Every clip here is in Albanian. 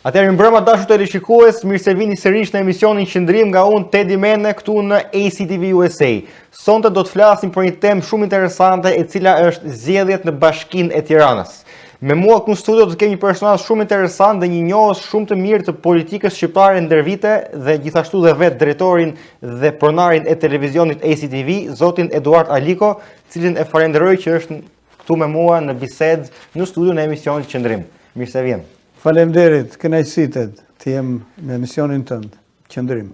Atëherë mbrëma dashur teleshikues, mirë se vini sërish në emisionin Qëndrim nga unë Teddy Mene këtu në ACTV USA. Sonte do të flasim për një temë shumë interesante e cila është zgjedhjet në Bashkinë e Tiranës. Me mua këtu në studio do të kemi një personazh shumë interesant dhe një njohës shumë të mirë të politikës shqiptare ndër vite dhe gjithashtu dhe vetë drejtorin dhe pronarin e televizionit ACTV, zotin Eduard Aliko, cilin e falenderoj që është këtu me mua në bisedë në studio në emisionin Qëndrim. Mirë se vjen. Faleminderit, kënaqësitet të jem në emisionin tënd, Qëndrim.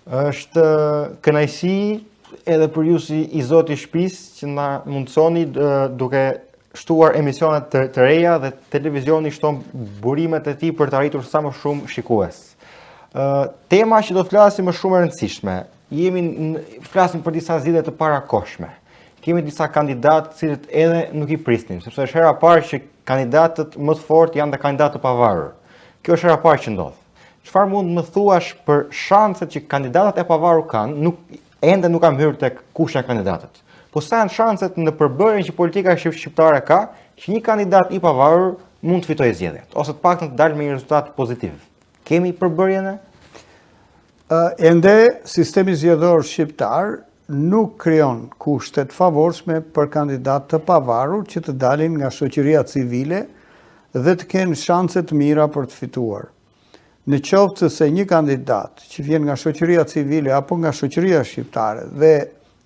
Është kënaqësi edhe për ju si i zoti i shtëpisë që na mundsoni duke shtuar emisione të reja dhe televizioni shton burimet e tij për të arritur sa më shumë shikues. Tema që do të flasim është shumë e rëndësishme. Flasim për disa zgjedhje të parakohshme. Kemi disa kandidatë cilët edhe nuk i prisnim, sepse është hera parë që kandidatët më të fortë janë dhe kandidatë të pavarur. Kjo është hera parë që ndodh. Çfarë mund të më thuash për shanset që kandidatët e pavarur kanë, ende nuk kam hyrë tek kush janë kandidatët. Po sa janë shanset në përbërjen që politika shqiptare ka, që një kandidat i pavarur mund të fitojë zgjedhjet, ose të paktën të dalë me një rezultat pozitiv. Kemi përbërjen e? Ende sistemi zgjedhor shqiptar nuk krijon kushtet favorshme për kandidatë të pavarur që të dalin nga shoqëria civile dhe të kenë shanse të mira për të fituar. Në qoftë se një kandidat që vjen nga shoqëria civile apo nga shoqëria shqiptare dhe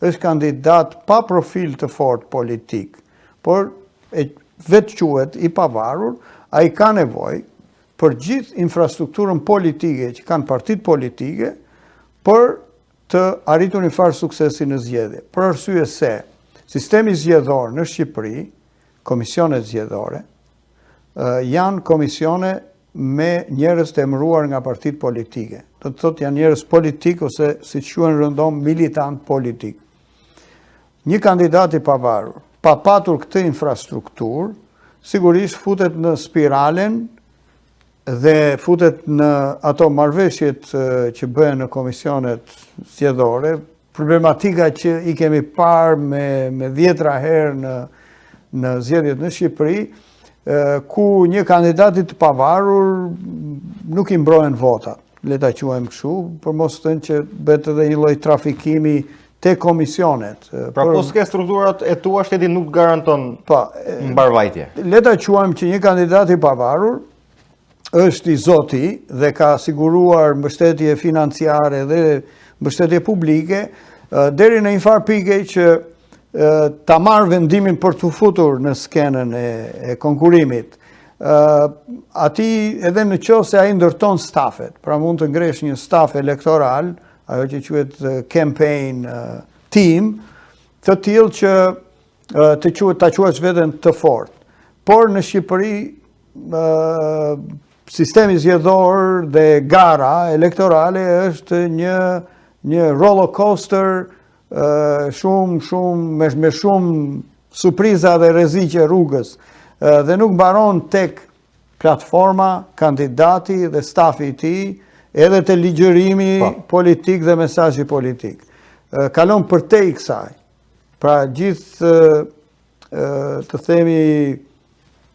është kandidat pa profil të fortë politik, por vetë quhet i pavarur, ai ka nevojë për gjithë infrastrukturën politike që kanë partitë politike për të arritur një farë suksesi në zgjedhje. Për arsye se sistemi zgjedhor në Shqipëri, komisionet zgjedhore, janë komisione me njerëz të emëruar nga partitë politike. Do të thotë janë njerëz politik ose si quhen rëndom militant politik. Një kandidat i pavarur, pa patur këtë infrastrukturë, sigurisht futet në spiralen dhe futet në ato marrëveshjet që bëhen në komisionet zgjedhore, problematika që i kemi parë me 10 herë në zgjedhjet në Shqipëri, ku një kandidat i të pavarur nuk i mbrohen votat, le ta quajmë kështu, për mos thënë që bëhet edhe një lloj trafikimi te komisionet. Pra po s'ke strukturat e tua, shteti nuk garanton mbarvajtje. Le ta quajmë që një kandidat i pavarur është i zoti dhe ka siguruar mbështetje financiare dhe mbështetje publike, deri në një farë pike që ta marrë vendimin për të futur në skenën e konkurimit. Ati edhe në qoftë se ai ndërton stafet, pra mund të ngresh një staf elektoral, ajo që quhet campaign team, të tillë që ta quash veten të fortë. Por në Shqipëri sistemi zgjedhor dhe gara elektorale është një roller coaster me shumë surpriza dhe rreziqe rrugës dhe nuk mbaron tek platforma, kandidati dhe stafi i tij, edhe te ligjërimi politik dhe mesazhi politik. Kalon përtej kësaj. Pra gjithë të themi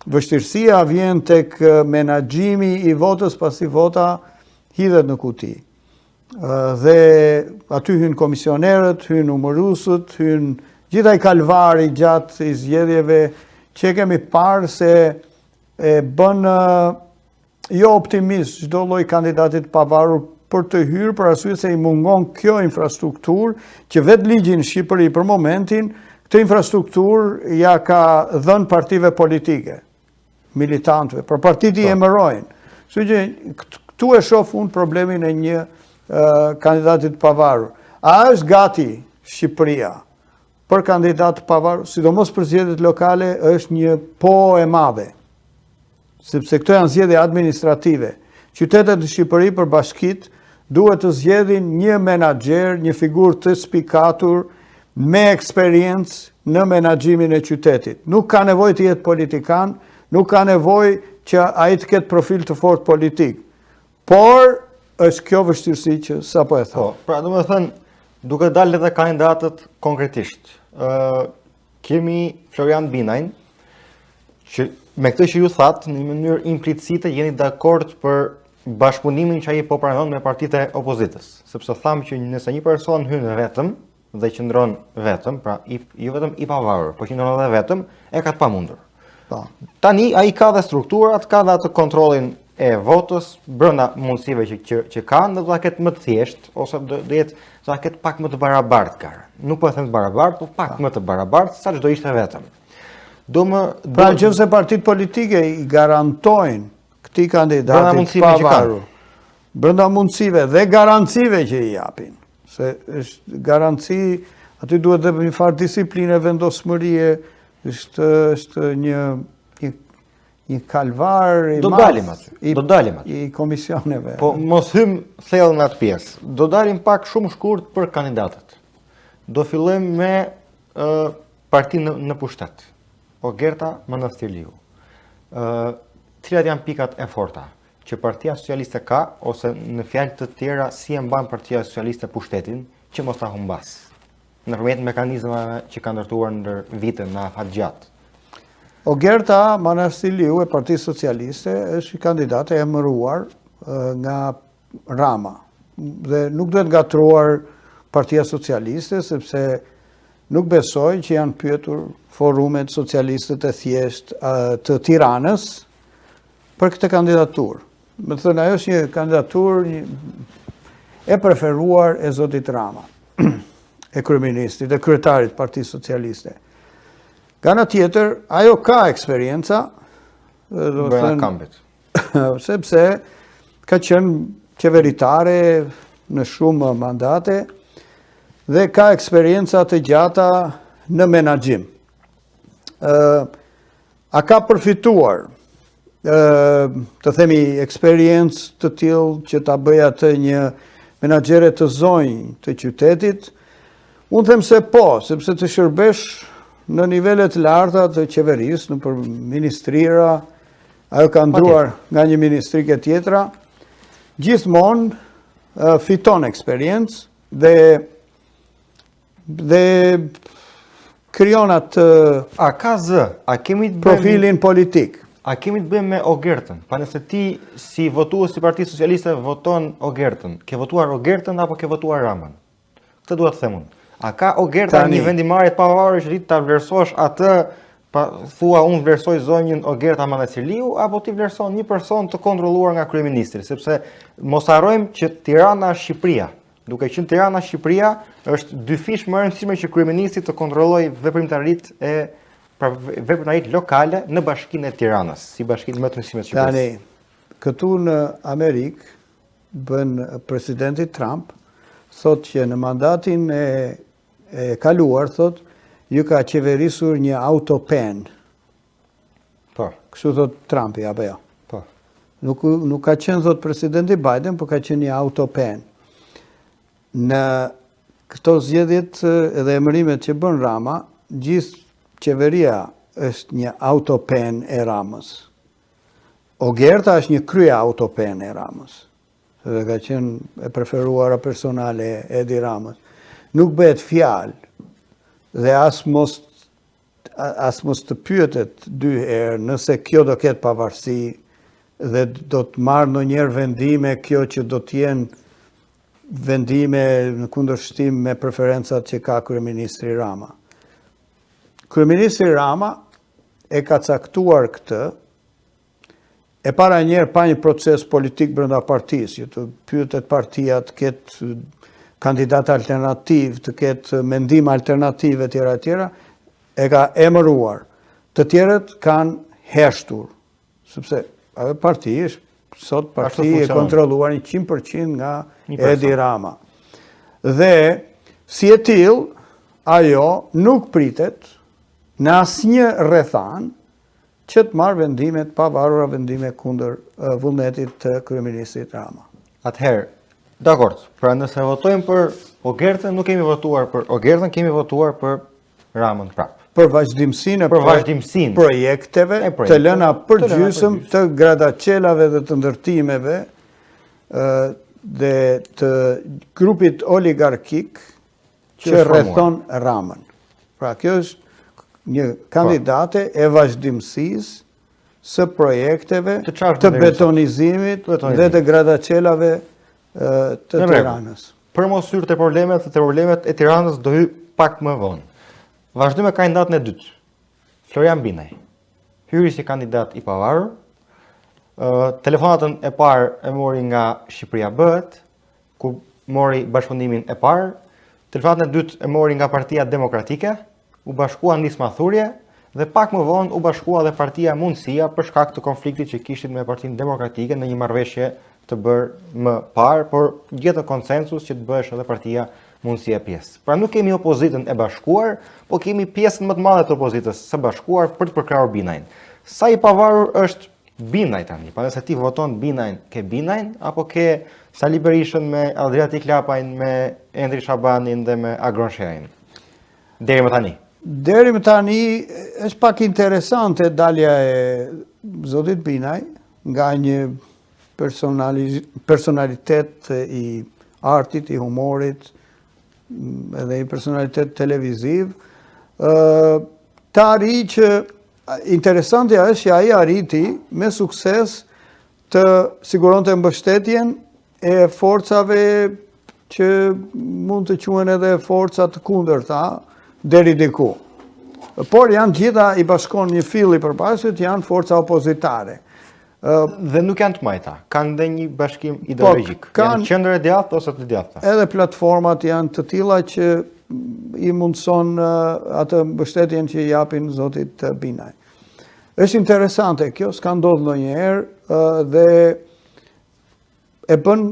vështirësia vjen tek menaxhimi i votës pasi vota hidhet në kuti. Dhe aty hyn komisionerët, hyn numërusët, hyn gjithaj kalvari gjatë i zgjedhjeve që kemi parë se e bën jo optimist çdo lloj kandidatit pavarur për të hyrë për arsye se i mungon kjo infrastrukturë që vetë ligji në Shqipëri për momentin këtë infrastrukturë ja ka dhënë partive politike, militantëve, për partitë i emërojnë. Kështu që këtu e shoh unë problemin e një kandidatit pavarur. A është gati Shqipëria për kandidat pavarur, sidomos për zgjedhjet lokale, është një po e madhe, sepse këto janë zgjedhje administrative. Qytetet në Shqipëri për bashkitë duhet të zgjedhin një menaxher, një figurë të spikatur me eksperiencë në menaxhimin e qytetit. Nuk ka nevojë të jetë politikan, nuk ka nevojë që ai të ketë profil të fortë politik. Por është kjo vështirësi që sapo e them. Pra domethënë, duke dalë edhe kandidatët konkretisht. Kemi Florian Binajn, që me këtë që ju thatë, në mënyrë implicite jeni dakord për bashkëpunimin që ai po pranon me partitë e opozitës, sepse thamë që nëse një person hyn vetëm dhe qëndron vetëm, pra jo vetëm i pavarur, por qëndron edhe vetëm, e ka të pamundur. Po. Tani ai ka dhe strukturat, ka dhe atë kontrollin e votës brenda mundësive që ka, do ta ketë më të thjeshtë ose do jetë sa ketë pak më të barabartë karë. Nuk po e them të barabartë, por pak më të barabartë sa çdo ishte vetëm. Pra nëse partitë politike i garantojnë këtij kandidati të pavarur brenda mundësive dhe garancive që i japin, se është garanci, aty duhet dhe një farë disipline, vendosmërie, është një kalvar i i komisioneve. Po mos hym thellë në atë pjesë. Do dalim pak shumë shkurt për kandidatët. Do fillojmë me partinë në pushtet. Ogerta Manastirliu. Cilat janë pikat e forta që Partia Socialiste ka, ose në fjalë të tjera si e mban Partia Socialiste pushtetin që mos ta humbas nëpërmjet mekanizmave që kanë ndërtuar ndër vite në afat gjatë. Ogerta Manastirliu e Partisë Socialiste është kandidate e emëruar nga Rama dhe nuk duhet ngatruar Partia Socialiste sepse nuk besoj që janë pyetur forumet socialistët e thjesht të Tiranës për këtë kandidaturë. Me thënë, ajo është një kandidaturë e preferuar e zotit Rama, e kryeministit, e kryetarit Partisë Socialiste. Nga ana tjetër, ajo ka eksperienca, sepse ka qenë qeveritare në shumë mandate dhe ka eksperienca të gjata në menaxhim. A ka përfituar të themi eksperiencë të tillë që ta bëjë atë një menaxhere të zonjë të qytetit? Unë them se po, sepse të shërbesh në nivelet larta të qeverisë, nëpër ministrira, ajo ka ndruar nga një ministri ke tjetra, gjithmonë fiton eksperiencë dhe krijon atë profilin politik. A kemi të bëjmë me Ogertën? Pa nëse ti si votues si Partisë Socialiste voton Ogertën, ke votuar Ogertën apo ke votuar Ramën? Këtë duhet të them unë. A ka Ogerta një vendimarrje të pavarur që ti ta vlerësosh atë, thua unë vlerësoj zonjën Ogerta Manastirliu, apo ti vlerëson një person të kontrolluar nga kryeministri, sepse mos harrojmë që Tirana është Shqipëria. Duke qenë Tirana Shqipëria, është dy fish më e rëndësishme që kryeministri të kontrollojë veprimtaritë lokale në bashkinë e Tiranës, si bashkinë më të rëndësishme të Shqipërisë. Këtu në Amerikë bën presidenti Trump thot që në mandatin e kaluar thot ju ka qeverisur një autopen. Po. Kështu thot Trumpi apo jo? Po. Nuk ka qenë thot presidenti Biden, por ka qenë një autopen. Në këto zgjedhjet edhe emërimet që bën Rama, gjithë qeveria është një autopen e Ramës. Ogerta është një krye autopen e Ramës. Dhe ka qenë e preferuara personale e Edi Ramës. Nuk bëhet fjalë dhe as mos të pyetet dy herë nëse kjo do ketë pavarësi dhe do të marrë ndonjëherë vendime kjo që do të jenë vendime në kundërshtim me preferencat që ka kryeministri Rama. Kryeministri Rama e ka caktuar këtë, e para njerë pa një proces politik brenda partisë, që të pyetet partia të ketë kandidat alternativ, të ketë mendim alternative tjera tjera, e ka emëruar. Të tjerët kanë heshtur, sepse ajo parti është sot parti e kontrolluar 100% nga Edi Rama. Dhe si e tillë, ajo nuk pritet në asnjë rrethan që të marrë vendimet pavarura vendime kundër vullnetit të kryeministrit Rama. Atëherë, dakord, pra nëse votojmë për Ogertën, nuk kemi votuar për Ogertën, kemi votuar për Ramën prapë. Për vazhdimsinë e projekteve të lëna përgjysëm të gradaqelave dhe të ndërtimeve dhe të grupit oligarkik që rrethon Ramën. Pra kjo është një kandidate e vazhdimësisë së projekteve Të çfarë të vlerësot? betonizimit dhe të gradacelave të Tiranës. Për mos hyrë te problemet e Tiranës do hy pak më vonë. Vazhdojmë me kandidatën e dytë. Florian Binaj. Hyri si kandidat i pavarur. Telefonatën e parë e mori nga Shqipëria Bëhet, ku mori bashkëpundimin e parë. Telefonatën e dytë e mori nga Partia Demokratike, u bashkua nis mathurje dhe pak më vonë u bashkua dhe Partia Mundësia për shkak të konfliktit që kishin me Partinë Demokratike në një marrëveshje të bërë më parë, por gjetën konsensus që të bëhesh edhe Partia Mundësia pjesë. Pra nuk kemi opozitën e bashkuar, po kemi pjesën më të madhe të opozitës së bashkuar për të përkrahur Binajin. Sa i pavarur është Binaj tani? Pa nëse ti voton Binajin, ke Binajin apo ke Sali Berishën me Adriatik Lapajn, me Endri Shabanin dhe me Agron Shehajin? Deri më tani. Deri më tani është pak interesante dalja e zotit Binaj nga një personalitet i artit, i humorit, edhe i personalitet televiziv. Ta arri që interesantja është që ai arriti me sukses të siguronte mbështetjen e forcave që mund të quhen edhe forca të kundërta deri diku. Por janë gjitha i bashkon një fill i përparësit, janë forca opozitare. Dhe nuk janë të majta, kanë dhe një bashkim ideologjik. Janë qendër e djathtë ose të djathta. Edhe platformat janë të tilla që i mundson atë mbështetjen që i japin zotit Binaj. Është interesante kjo, s'ka ndodhur ndonjëherë dhe e bën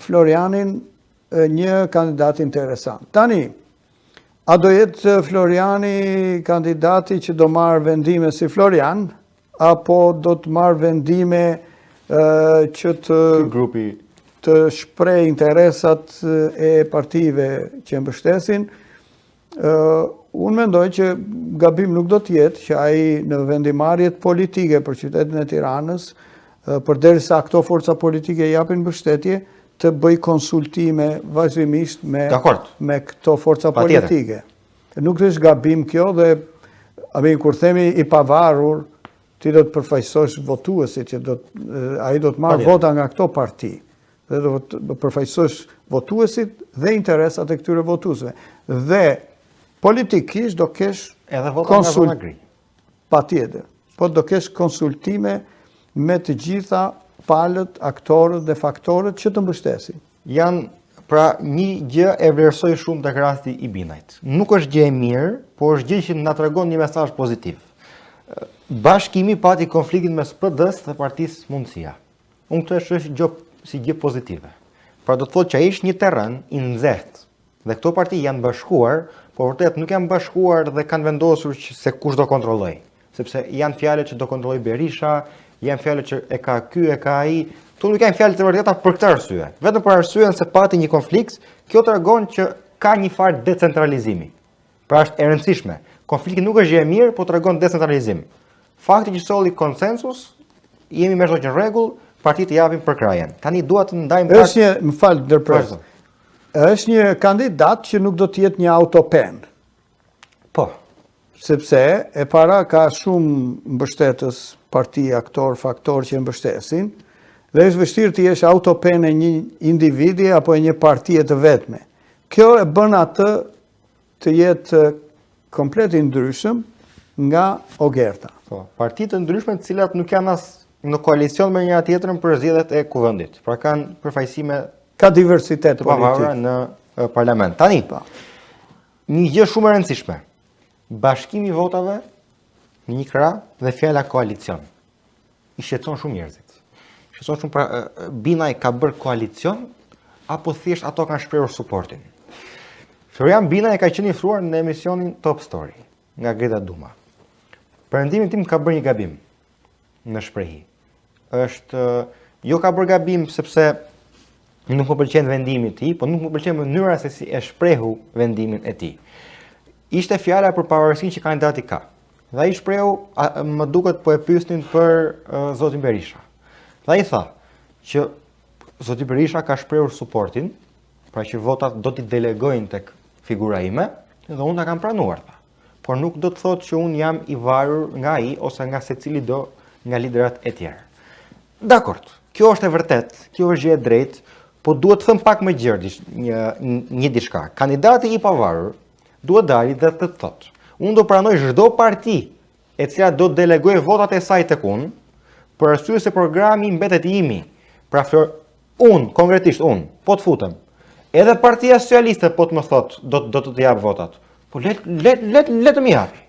Florianin një kandidat interesant. Tani, a do jetë Floriani kandidati që do marrë vendime si Florian, apo do të marrë vendime që të shpreh interesat e partive që mbështesin? Unë mendoj që gabim nuk do të jetë që ai në vendimarrjet politike për qytetin e Tiranës, përderisa këto forca politike japin mbështetje, të bëj konsultime vazhdimisht me këto forca politike. Nuk është gabim kjo dhe kur themi i pavarur, ti do të përfaqësosh votuesit, që ai do të marrë vota nga këto parti, dhe do të përfaqësosh votuesit dhe interesat e këtyre votuesve. Dhe politikisht do kesh edhe vota nga zona gri. Patjetër. Po do kesh konsultime me të gjitha palët, aktorët dhe faktorët që të mbështesin. Pra një gjë e vlerësoj shumë tek rasti i Binajt. Nuk është gjë e mirë, por është gjë që na tregon një mesazh pozitiv. Bashkimi pati konfliktin mes PD-s dhe Partisë Mundësia. Unë këtë është si gjë pozitive. Pra do të thotë që ai është një terren i nxehtë. Dhe këto parti janë bashkuar, por vërtet nuk janë bashkuar dhe kanë vendosur se kush do kontrolloj. Sepse janë fjalë që do kontrolloj Berisha, janë fjalë që e ka ky, e ka ai. Këtu nuk janë fjalë të vërteta për këtë arsye. Vetëm për arsyen se pati një konflikt, kjo tregon që ka një farë decentralizimi. Pra është e rëndësishme. Konflikti nuk është gjë e mirë, por tregon decentralizim. Fakti që solli konsensus, jemi me çdo gjë në rregull, partitë japin përkrajen. Tani dua të ndajmë është një kandidat që nuk do të jetë një autopen. Po. Sepse e para ka shumë mbështetës, parti, aktor, faktor që mbështesin, dhe është vështirë të jesh autopen e një individi apo e një partie të vetme. Kjo e bën atë të jetë komplet i ndryshëm nga Ogerta. Po, partitë të ndryshme të cilat nuk janë as në koalicion me njëra tjetrën për zgjedhjet e kuvendit. Pra kanë përfaqësime, ka diversitet politik në parlament. Tani, një gjë shumë e rëndësishme. Bashkimi i votave në një krah dhe fjala koalicion. I shqetëson shumë njerëzit. Shqetëson shumë, pra Binaj ka bërë koalicion apo thjesht ato kanë shprehur suportin. Florian Binaj ka qenë i fruar në emisionin Top Story nga Greta Duma. Perëndimin tim ka bërë një gabim në shprehje. Jo ka bërë gabim sepse nuk më pëlqen vendimi i tij, por nuk më pëlqen mënyra se si e shprehu vendimin e tij. Ishte fjala për pavarësinë që kandidati ka. Dhe ai shprehu, më duket po e pyesnin për zotin Berisha. Dhe ai tha që zoti Berisha ka shprehur suportin, pra që votat do t'i delegojnë tek figura ime, dhe unë ta kam pranuar. Por nuk do të thotë që unë jam i varur nga ai ose nga secili do nga liderat e tjerë. Dakord, kjo është e vërtet, kjo është gjë e drejtë, po duhet të them pak më gjerë një diçka. Kandidati i pavarur duhet dalë dhe të thotë: unë do pranoj çdo parti e cila do të delegojë votat e saj tek unë, për arsye se programi mbetet i imi. Pra unë, konkretisht unë, po të futem. Edhe Partia Socialiste po të më thotë do të jap votat. Po le të më japi.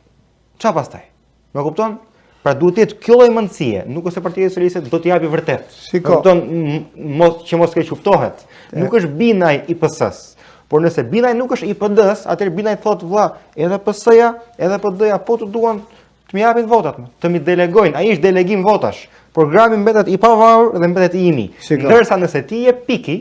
Ç'a pastaj? Më kupton? Pra duhet të jetë kjo lloj mendësie, nuk është se Partia Socialiste do të japi vërtet. Më kupton, mos keq kuptohet. Nuk është binaj i PS-s. Por nëse binaj nuk është i PD-s, atëherë binaj thotë vlla, edhe PS-ja, edhe PD-ja po të duan të më japin votat, të më delegojnë. Ai është delegim votash. Programi mbetet i pavarur dhe mbetet i imi. Ndërsa nëse ti je piki,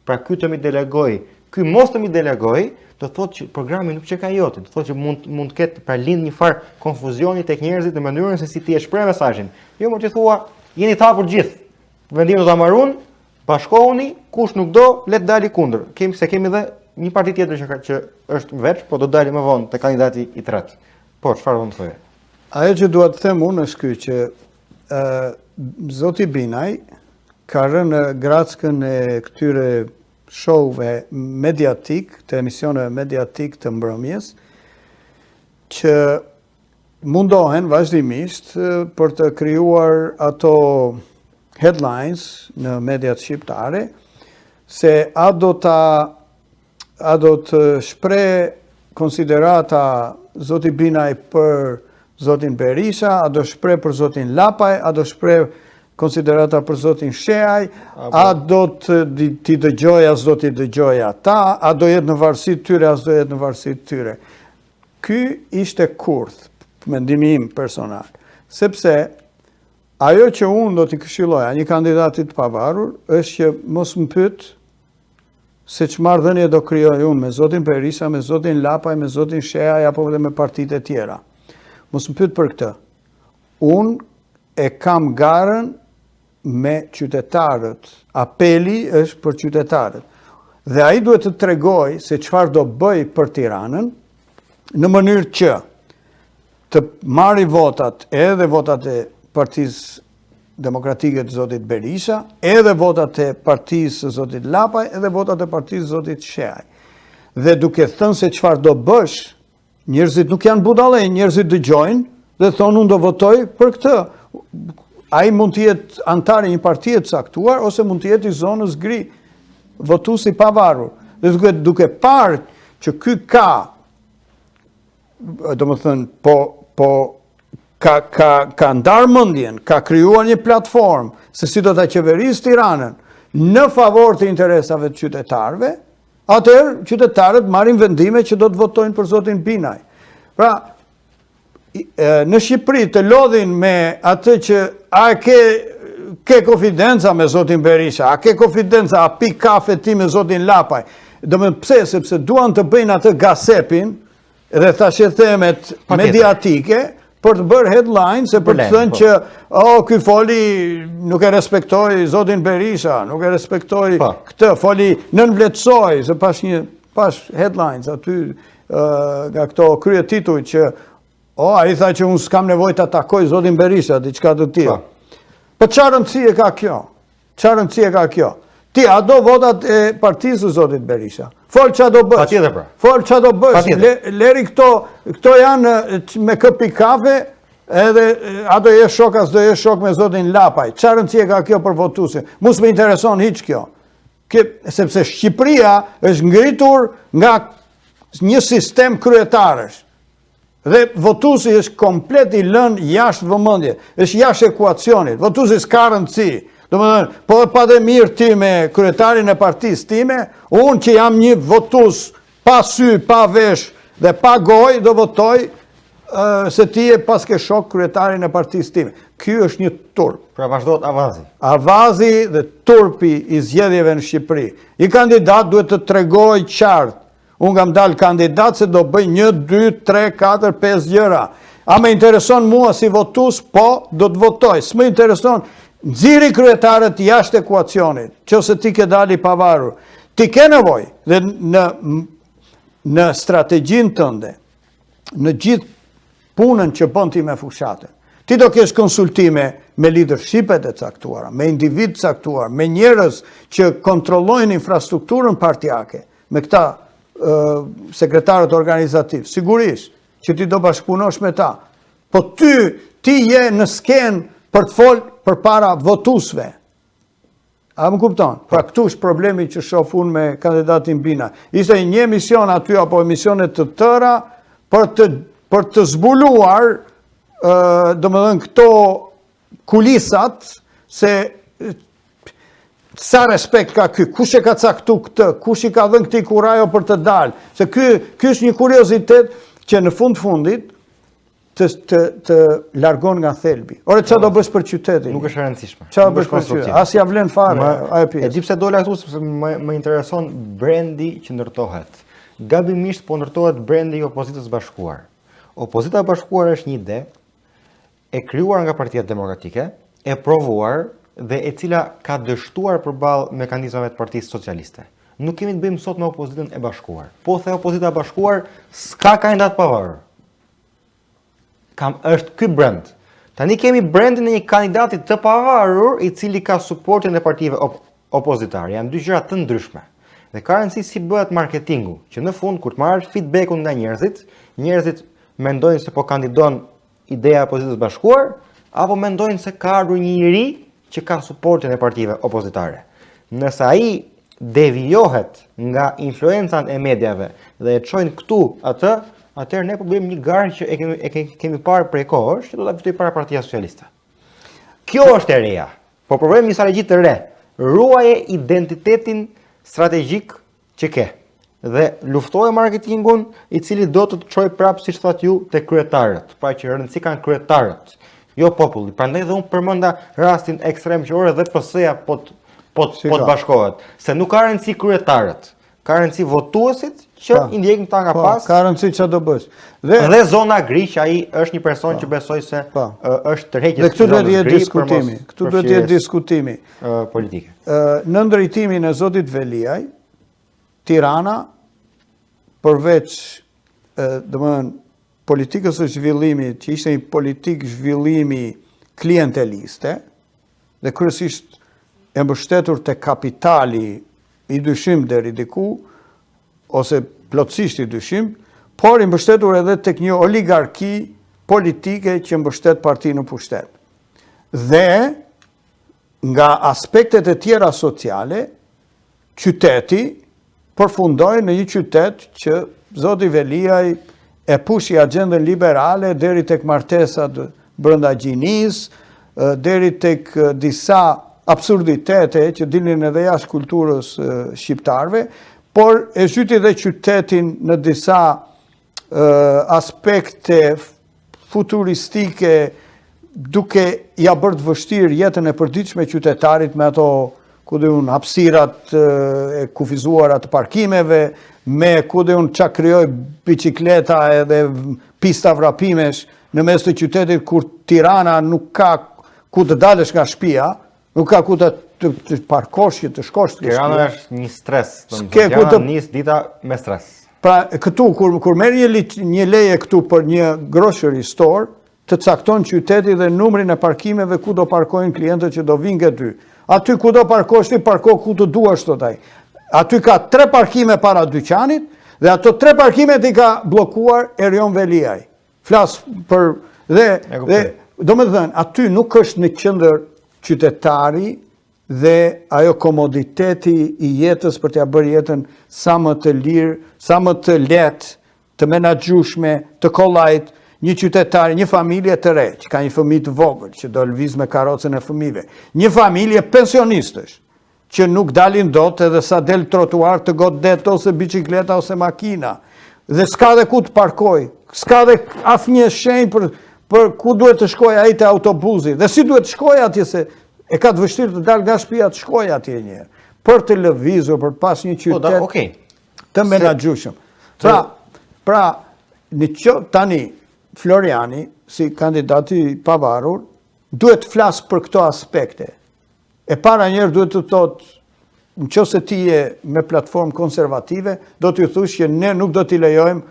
pra ky të më delegoj, ky mos të më delegoj, do thotë që programi nuk që ka jote, do thotë që mund të ketë pra lind një farë konfuzioni tek njerëzit në mënyrën se si ti e shpreh mesazhin. Jo më që thua, jeni të hapur gjithë. Vendimin do ta marrun, bashkohuni, kush nuk do, le të dali kundër. Kemi edhe një parti tjetër që është veç, po do dali më vonë te kandidati i tretë. Po, çfarë do të thoje? Ajo që dua të them unë është ky që zoti Binaj ka rënë në grackën e këtyre showve mediatik, të emisioneve mediatik të mbrëmjes, që mundohen vazhdimisht për të krijuar ato headlines në mediat shqiptare, se a do të shpreh konsiderata zoti Binaj për zotin Berisha, a do shpreh për zotin Lapaj, a do shpreh konsiderata për zotin Sheaj, a do t'i dëgjoj, as do t'i dëgjoj ata, a do jetë në varësi të tyre, as do jetë në varësi të tyre. Ky ishte kurth, mendimi im personal, sepse ajo që unë do t'i këshilloja një kandidatit pavarur, është që mos më pyet se ç'marrëdhënie do krijoj unë me zotin Berisha, me zotin Lapaj, me zotin Sheaj, apo edhe me partitë e tjera. Mos më pyet për këtë. Unë e kam garën me qytetarët. Apeli është për qytetarët. Dhe ai duhet të tregoj se çfarë do bëj për Tiranën, në mënyrë që të marri votat, edhe votat e Partisë Demokratike të zotit Berisha, edhe votat e Partisë së zotit Lapaj, edhe votat e Partisë së zotit Sheaj. Dhe duke thënë se çfarë do bësh, njerëzit nuk janë budallë, njerëzit dëgjojnë dhe thonë unë do votoj për këtë. Ai mund të jetë antar i një partie të caktuar ose mund të jetë i zonës gri, votues i pavarur. Dhe duke parë që ky ka, domethënë ka ndarë mendjen, ka krijuar një platformë se si do ta qeverisë Tiranën në favor të interesave të qytetarëve, atëherë qytetarët marrin vendime që do të votojnë për zotin Binaj. Pra, në Shqipëri të lodhin me atë që a ke konfidenca me zotin Berisha, a ke konfidenca, a pi kafe ti me zotin Lapaj. Pse, sepse duan të bëjnë atë gasepin dhe thashethemet mediatike për të bërë headlines e për të thënë që ky foli nuk e respektoi zotin Berisha, nuk e respektoi këtë, foli nënvletësoi, se pash headlines aty nga këto krye tituj që ai tha që unë s'kam nevojë të takoj zotin Berisha, diçka të tillë. Po çfarë rëndësie ka kjo? Çfarë rëndësie ka kjo? Ti a do votat e partisë së zotit Berisha? Fol ç'a do bësh. Patjetër pra. Fol ç'a do bësh. Leri këto janë me këpi kafe, edhe a do jesh shok as do jesh shok me zotin Lapaj. Çfarë rëndësie ka kjo për votuesin? Mos më intereson hiç kjo. Sepse Shqipëria është ngritur nga një sistem kryetarësh. Dhe votuesi është komplet i lënë jashtë vëmendje, është jashtë ekuacionit. Votuesi s'ka rëndësi. Domethënë, po pa dhe mirë ti me kryetarin e partisë time, unë që jam një votues pa sy, pa vesh dhe pa gojë, do votoj se ti e pas ke shok kryetarin e partisë time. Ky është një turp. Pra vazhdojt avazi. Avazi dhe turpi i zgjedhjeve në Shqipëri. I kandidat duhet të tregoj qartë. Unë kam dalë kandidat se do bëj 1, 2, 3, 4, 5 gjëra. A me intereson mua si votues? Po, do të votoj. S'më intereson, nxirri kryetarët jashtë ekuacionit, qose ti ke dali pavarur. Ti ke nevojë dhe në strategjinë tënde, në gjithë punën që bën ti me fushatën, Ti do kesh konsultime me leadershipet e caktuara, me individ caktuar, me njerëz që kontrollojnë infrastrukturën partijake, me këta sekretarët organizativ, sigurisht që ti do bashkëpunosh me ta. Po ti je në skenë për të folë për para votusve. A më kupton? Pra këtu është problemi që shoh unë me kandidatin Bina. Ishte një emision aty apo emisionet të tëra për të zbuluar domethënë këto kulisat se sa respekt ka ky, kush e ka caktu këtë, kush i ka dhënë këtij kurajo për të dalë. Se ky është një kuriozitet që në fundit të largon nga thelbi. Ore çfarë do bësh për qytetin? Nuk është e rëndësishme. Çfarë bësh për qytetin? As ja vlen fare ajo pjesë. E di pse dola këtu sepse më intereson brendi që ndërtohet. Gabimisht po ndërtohet brendi i opozitës bashkuar. Opozita bashkuar është një ide e krijuar nga Partia Demokratike, e provuar dhe e cila ka dështuar përballë mekanizmave të Partisë Socialiste. Nuk kemi të bëjmë sot me opozitën e bashkuar. Po the opozita e bashkuar s'ka kandidat pavarur. Është ky brand. Tani kemi brandin e një kandidati të pavarur i cili ka suportin e partive opozitare. Janë dy gjëra të ndryshme. Dhe ka rëndësi si bëhet marketingu, që në fund kur të marrësh feedbackun nga njerëzit mendojnë se po kandidon ideja e opozitës bashkuar, apo mendojnë se ka ardhur një i ri që ka suportin e partive opozitare. Nëse ai devijohet nga influencat e mediave dhe e çojnë këtu atë, atëherë ne po bëjmë një garë që e kemi parë prej kohësh, që do ta fitoj para Partia Socialiste. Kjo është e reja. Po provojmë një strategji të re. Ruaje identitetin strategjik që ke dhe luftoje marketingun i cili do të çojë prapë, siç thatë ju, te kryetarët. Pra që rëndësi kanë kryetarët, jo populli. Prandaj dhe unë përmenda rastin ekstrem që orë dhe PS-ja po të bashkohet. Se nuk ka rëndësi kryetarët, ka rëndësi votuesit që i ndjekin ta nga pas. Ka rëndësi çfarë do bësh. Dhe zona gri që ai është një person që besoj se është tërheqjes. Dhe këtu duhet të jetë diskutimi. Këtu duhet të jetë diskutimi politike. Në ndërtimin e zotit Veliaj, Tirana përveç domethënë politikës së zhvillimit, që ishte një politikë zhvillimi klienteliste dhe kryesisht e mbështetur te kapitali i dyshim deri diku, ose plotësisht i dyshim, por i mbështetur edhe tek një oligarki politike që mbështet partinë në pushtet. Dhe nga aspektet e tjera sociale, qyteti përfundoi në një qytet që zoti Veliaj e pushi agjendën liberale deri tek martesat brenda gjinisë, deri tek disa absurditete që dilnin edhe jashtë kulturës shqiptarëve, por e zhyti dhe qytetin në disa aspekte futuristike, duke ja bërë të vështirë jetën e përditshme qytetarit me ato hapësirat e kufizuara të parkimeve, me qa krijoi bicikleta edhe pista vrapimesh në mes të qytetit, kur Tirana nuk ka ku të dalësh nga shtëpia, nuk ka ku të parkosh, të shkosh. Tirana është një stres, Tirana nis dita me stres. Pra këtu kur merr një leje këtu për një grocery store, të cakton qyteti dhe numrin e parkimeve ku do parkojnë klientët që do vinë ke ty. Aty ku do parkosh ti, parko ku të duash thot ai. Aty ka 3 parkime para dyqanit dhe ato 3 parkime i ka bllokuar Erion Veliaj. Flas për dhe domethënë aty nuk është në qendër qytetari dhe ajo komoditeti i jetës për t'ia bërë jetën sa më të lirë, sa më të lehtë, të menaxhueshme, të kollajt. Një qytetari, një familje të re, që ka një fëmijë të vogël, që do lëviz me karrocën e fëmijëve. Një familje pensionistësh, që nuk dalin dot edhe sa del trotuar të godet ose bicikleta ose makina. Dhe s'ka dhe ku të parkoj, s'ka dhe asnjë shenjë për ku duhet të shkojë ai te autobusi. Dhe si duhet të shkojë atje, se e ka të vështirë të dalë nga shtëpia të shkojë atje një herë. Për të lëvizur, për pas një qytet të menaxhueshëm. Pra, tani Floriani, si kandidati pavarur, duhet flas për këto aspekte. E para njerë duhet të thotë, nëse ti je me platformë konservative, do t'ju thush që ne nuk do t'i lejojmë,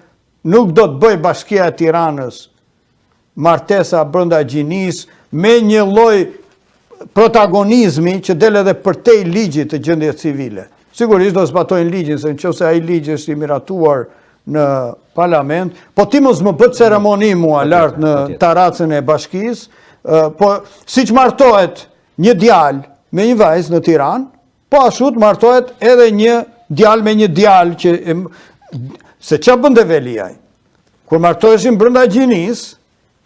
nuk do të bëj Bashkia e Tiranës martesa brenda gjinis, me një lloj protagonizmi që del edhe përtej ligjit të gjendjes civile. Sigurisht do zbatojnë ligjin, se nëse ai ligj është i miratuar në parlament, po ti mos më bët ceremoni mua lart në terracën e bashkisë, po siç martohet një djalë me një vajzë në Tiranë, po ashtu martohet edhe një djalë me një djalë që se ç'a bën Velia ai. Kur martoheshin brenda gjinis,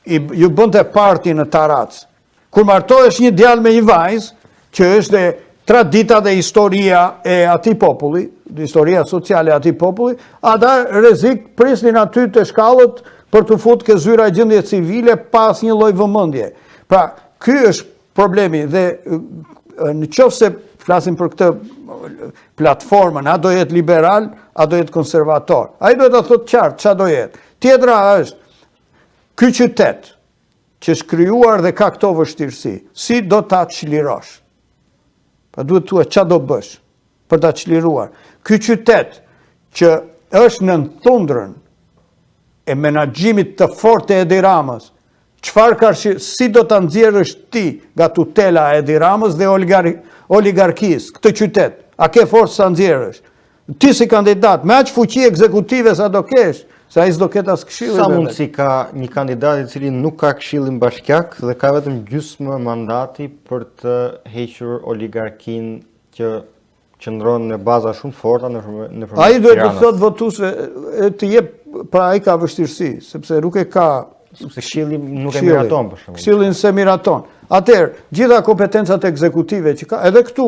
ju bënte parti në terracë. Kur martohesh një djalë me një vajzë, që është tradita dhe historia e atij populli, historia sociale e atij populli, ata rrezik prisnin aty të shkallët për të futur ke zyra e gjendjes civile pas një lloj vëmendje. Pra, ky është problemi dhe në qoftë se flasim për këtë platformën, a do jetë liberal, a do jetë konservator. Ai duhet ta thotë qartë ç'a do jetë. Tjetra është ky qytet që është krijuar dhe ka këto vështirësi, si do ta çlirosh? Pa duhet thua ç'a do bësh për ta çliruar. Ky qytet që është në thundrën e menaxhimit të fortë e Edi Ramës, si do ta nxjerrësh ti nga tutela e Edi Ramës dhe oligarkisë këtë qytet? A ke forcë sa nxjerrësh? Ti si kandidat, me aq fuqi ekzekutive sa do kesh, se ai s'do ketë as këshillin. Sa mundësi ka një kandidat i cili nuk ka këshillin bashkiak dhe ka vetëm gjysmë mandati për të hequr oligarkinë që qëndron në baza shumë forta në Tiranës. Ai duhet të thotë votuesve të jep, pra ai ka vështirësi, sepse nuk e ka. Sepse këshilli nuk e miraton për shembull. Këshillin se miraton. Atëherë, gjitha kompetencat ekzekutive që ka, edhe këtu,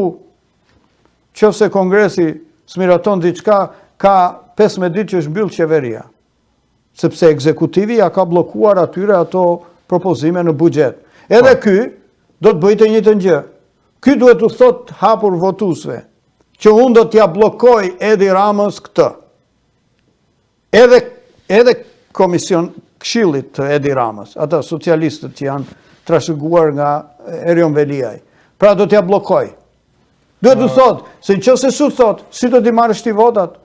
nëse Kongresi s'miraton diçka, ka 15 ditë që është mbyll qeveria. Sepse ekzekutivi ja ka bllokuar atyre ato propozime në buxhet. Edhe ky do të bëjë të njëjtën gjë. Ky duhet të thotë hapur votuesve që unë do t'ja bllokoj Edi Ramës këtë. Edhe komision këshillit të Edi Ramës, ata socialistët që janë trashëguar nga Erion Veliaj. Pra do t'ja bllokoj. Duhet të thotë, se nëse su thotë, si do t'i marrësh ti votat?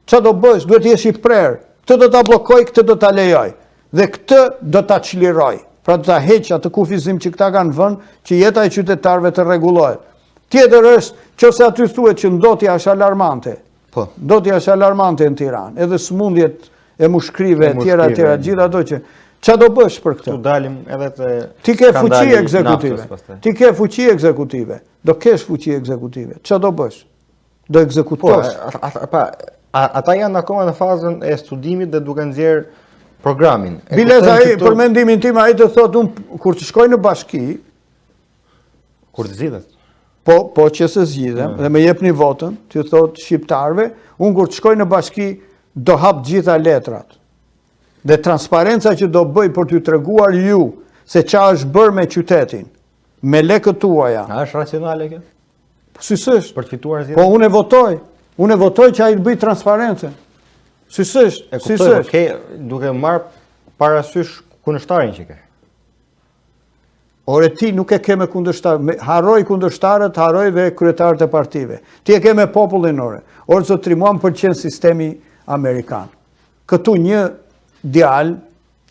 Ç'a do bësh? Duhet të jesh i prerë. Këtë do ta bllokoj, këtë do ta lejoj. Dhe këtë do ta çliroj. Pra do ta heq atë kufizim që këta kanë vënë, që jeta e qytetarëve të rregullohet. Tjetër është, nëse aty thuhet që ndotja është alarmante. Po. Ndotja është alarmante në Tiranë, edhe sëmundjet e mushkrive etj, gjithë ato që ç'a do bësh për këtë? Tu dalim edhe te ti ke fuqi ekzekutive. Ti ke fuqi ekzekutive. Do kesh fuqi ekzekutive. Ç'a do bësh? Do ekzekutosh. Ata janë akoma në fazën e studimit dhe duke nxjerr programin. Biles ai, për mendimin tim, ai të thotë unë kur të shkoj në bashki, kur të zgjidhet. Po që se zgjidhem dhe më jepni votën, të thotë shqiptarëve, unë kur të shkoj në bashki do hap gjitha letrat. Dhe transparenca që do bëj për t'ju treguar ju se ç'a është bërë me qytetin, me lekët tuaja. A është racionale kjo? Si s'është? Për të fituar zgjedhjet. Po unë e votoj. Unë e votoj që ai të bëj transparencën. Si s'është? Si s'është? Duke marrë parasysh kundërshtarin që ke. Ore ti nuk e ke me kundërshtarë, harroj kundërshtarët, harroj dhe kryetarët e partive. Ti e ke me popullin ore. Ore zotri, mua më pëlqen sistemi amerikan. Këtu një djalë,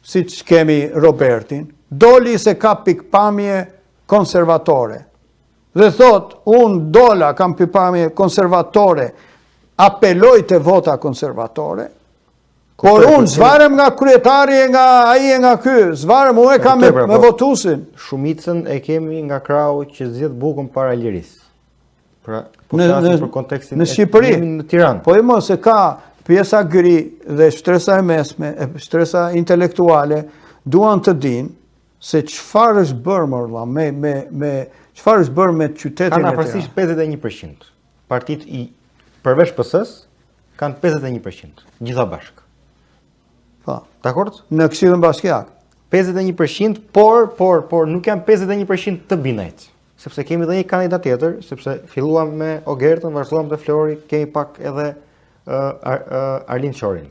siç kemi Robertin, doli se ka pikpamje konservatore. Dhe thot, unë dola kam pikpamje konservatore, apeloj të vota konservatore, por unë zvarem nga kryetari, nga ai e nga ky, zvarem, unë e kam me votusin. Shumicën e kemi nga krau që zgjedh bukën para lirisë. Pra, po flasim për kontekstin në Shqipëri, në Tiranë. Po e mos e ka pjesa gri dhe shtresa e mesme, shtresa intelektuale, duan të dinë se çfarë është bërë me çfarë është bërë me qytetin e Tiranës. Kanë afërsisht 51%. Partitë përveç PS-s kanë 51%, gjitha bashkë. Po. Dakord? Në Këshillin Bashkiak. 51%, por nuk janë 51% të binajt. Sepse kemi edhe një kandidat tjetër, sepse filluam me Ogertën, vazhduam te Flori, kemi pak edhe Arlind Qorin.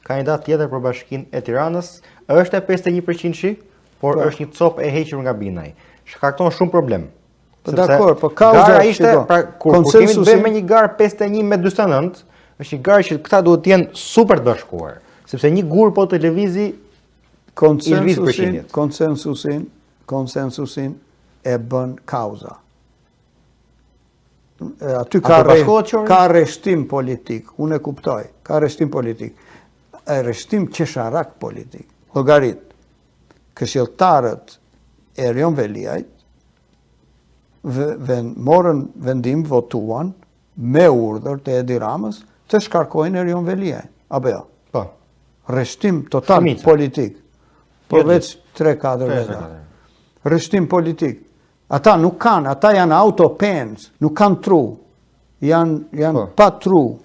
Kandidat tjetër për Bashkinë e Tiranës, është e 51%-shi, por është një copë e hequr nga binaj. Shkakton shumë problem. Dakor, po kauza ishte, pra kur kemi të bëjmë me një garë 51 me 49, është një garë që këta duhet të jenë super të bashkuar, sepse një gur po televizi konsensusin e bën kauza. Aty ka rreshtim politik, unë e kuptoj, ka rreshtim politik. E rreshtim qesharak politik. Llogarit, këshilltarët e Erion Veliajt morën vendim, votuan me urdhër të Edi Ramës të shkarkojnë Erion Veliajt. Apo jo? Po. Rreshtim total politik. Përveç 3-4 veta. Rreshtim politik. Ata nuk kanë, ata janë autopens, nuk kanë tru. Janë pa tru.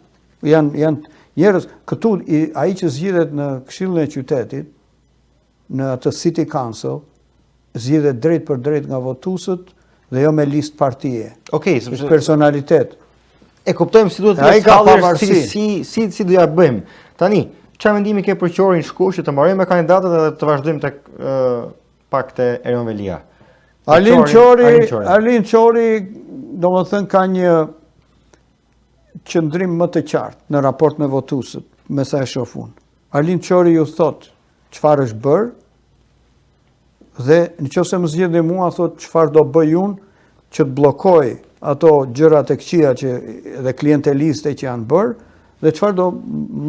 Janë njerëz, këtu ai që zgjidhet në Këshillin e Qytetit, në atë City Council, zgjidhet drejt për drejt nga votuesët dhe jo me listë partije. Okej, sepse personalitet. E kuptojmë si duhet të jetë si do ja bëjmë. Tani, çfarë mendimi ke për Qorin Shkush që të mbarojmë me kandidatët dhe të vazhdojmë tek pak te Erion Velia? Arlin Qori, domethënë ka një qëndrim më të qartë në raport me votuesët, me sa e shoh unë. Arlin Qori ju thot çfarë është bërë dhe nëse më zgjidhni mua thot çfarë do bëj unë që të bllokoj ato gjërat e këqija që dhe klienteliste që janë bërë dhe çfarë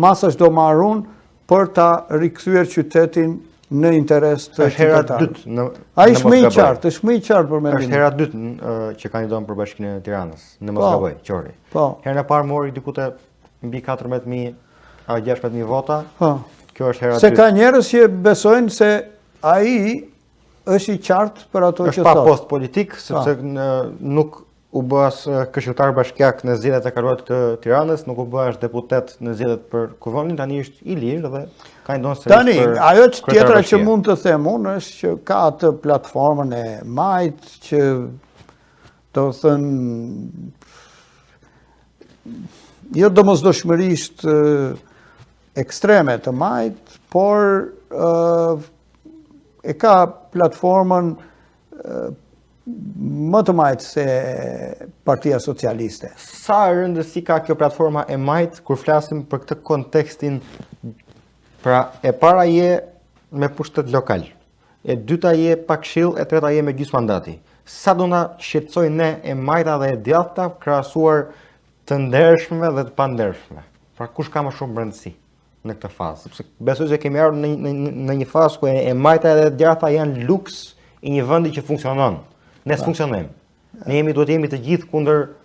masash do marr unë për ta rikthyer qytetin në interes të qytetarëve. Ai është më i qartë, për mendimin. Është hera dytë që kandidon për Bashkinë e Tiranës, në mos gaboj, Qori. Po. Herën e parë mori diku te mbi 14.000 a 16.000 vota. Po. Kjo është hera dytë. Se ka njerëz që besojnë se ai është i qartë për ato që thotë. Është pa post politik, sepse nuk u bë as këshilltar bashkiak në zgjedhjet e kaluara të Tiranës, nuk u bë as deputet në zgjedhjet për Kuvonin, tani është i lirë dhe kandidon sërish për. Tani, ajo tjetra që mund të them unë është që ka atë platformën e Majt që do të thënë jo domosdoshmërisht ekstreme të Majt, por e ka platformën më të Majt se Partia Socialiste. Sa rëndësi ka kjo platforma e Majt kur flasim për këtë kontekstin? Pra, e para je me pushtet lokal, e dyta je pa këshill, e treta je me gjysmë mandati. Sa do na shqetësojnë ne e Majta dhe e djathta krahasuar të ndershmëve dhe të pandershme? Pra, kush ka më shumë rëndësi në këtë fazë? Sepse besoj se kemi ardhur në një fazë ku e Majta dhe e djathta janë luks i një vendi që funksionon. Ne s'funksionojmë. Ne duhet jemi të gjithë kundër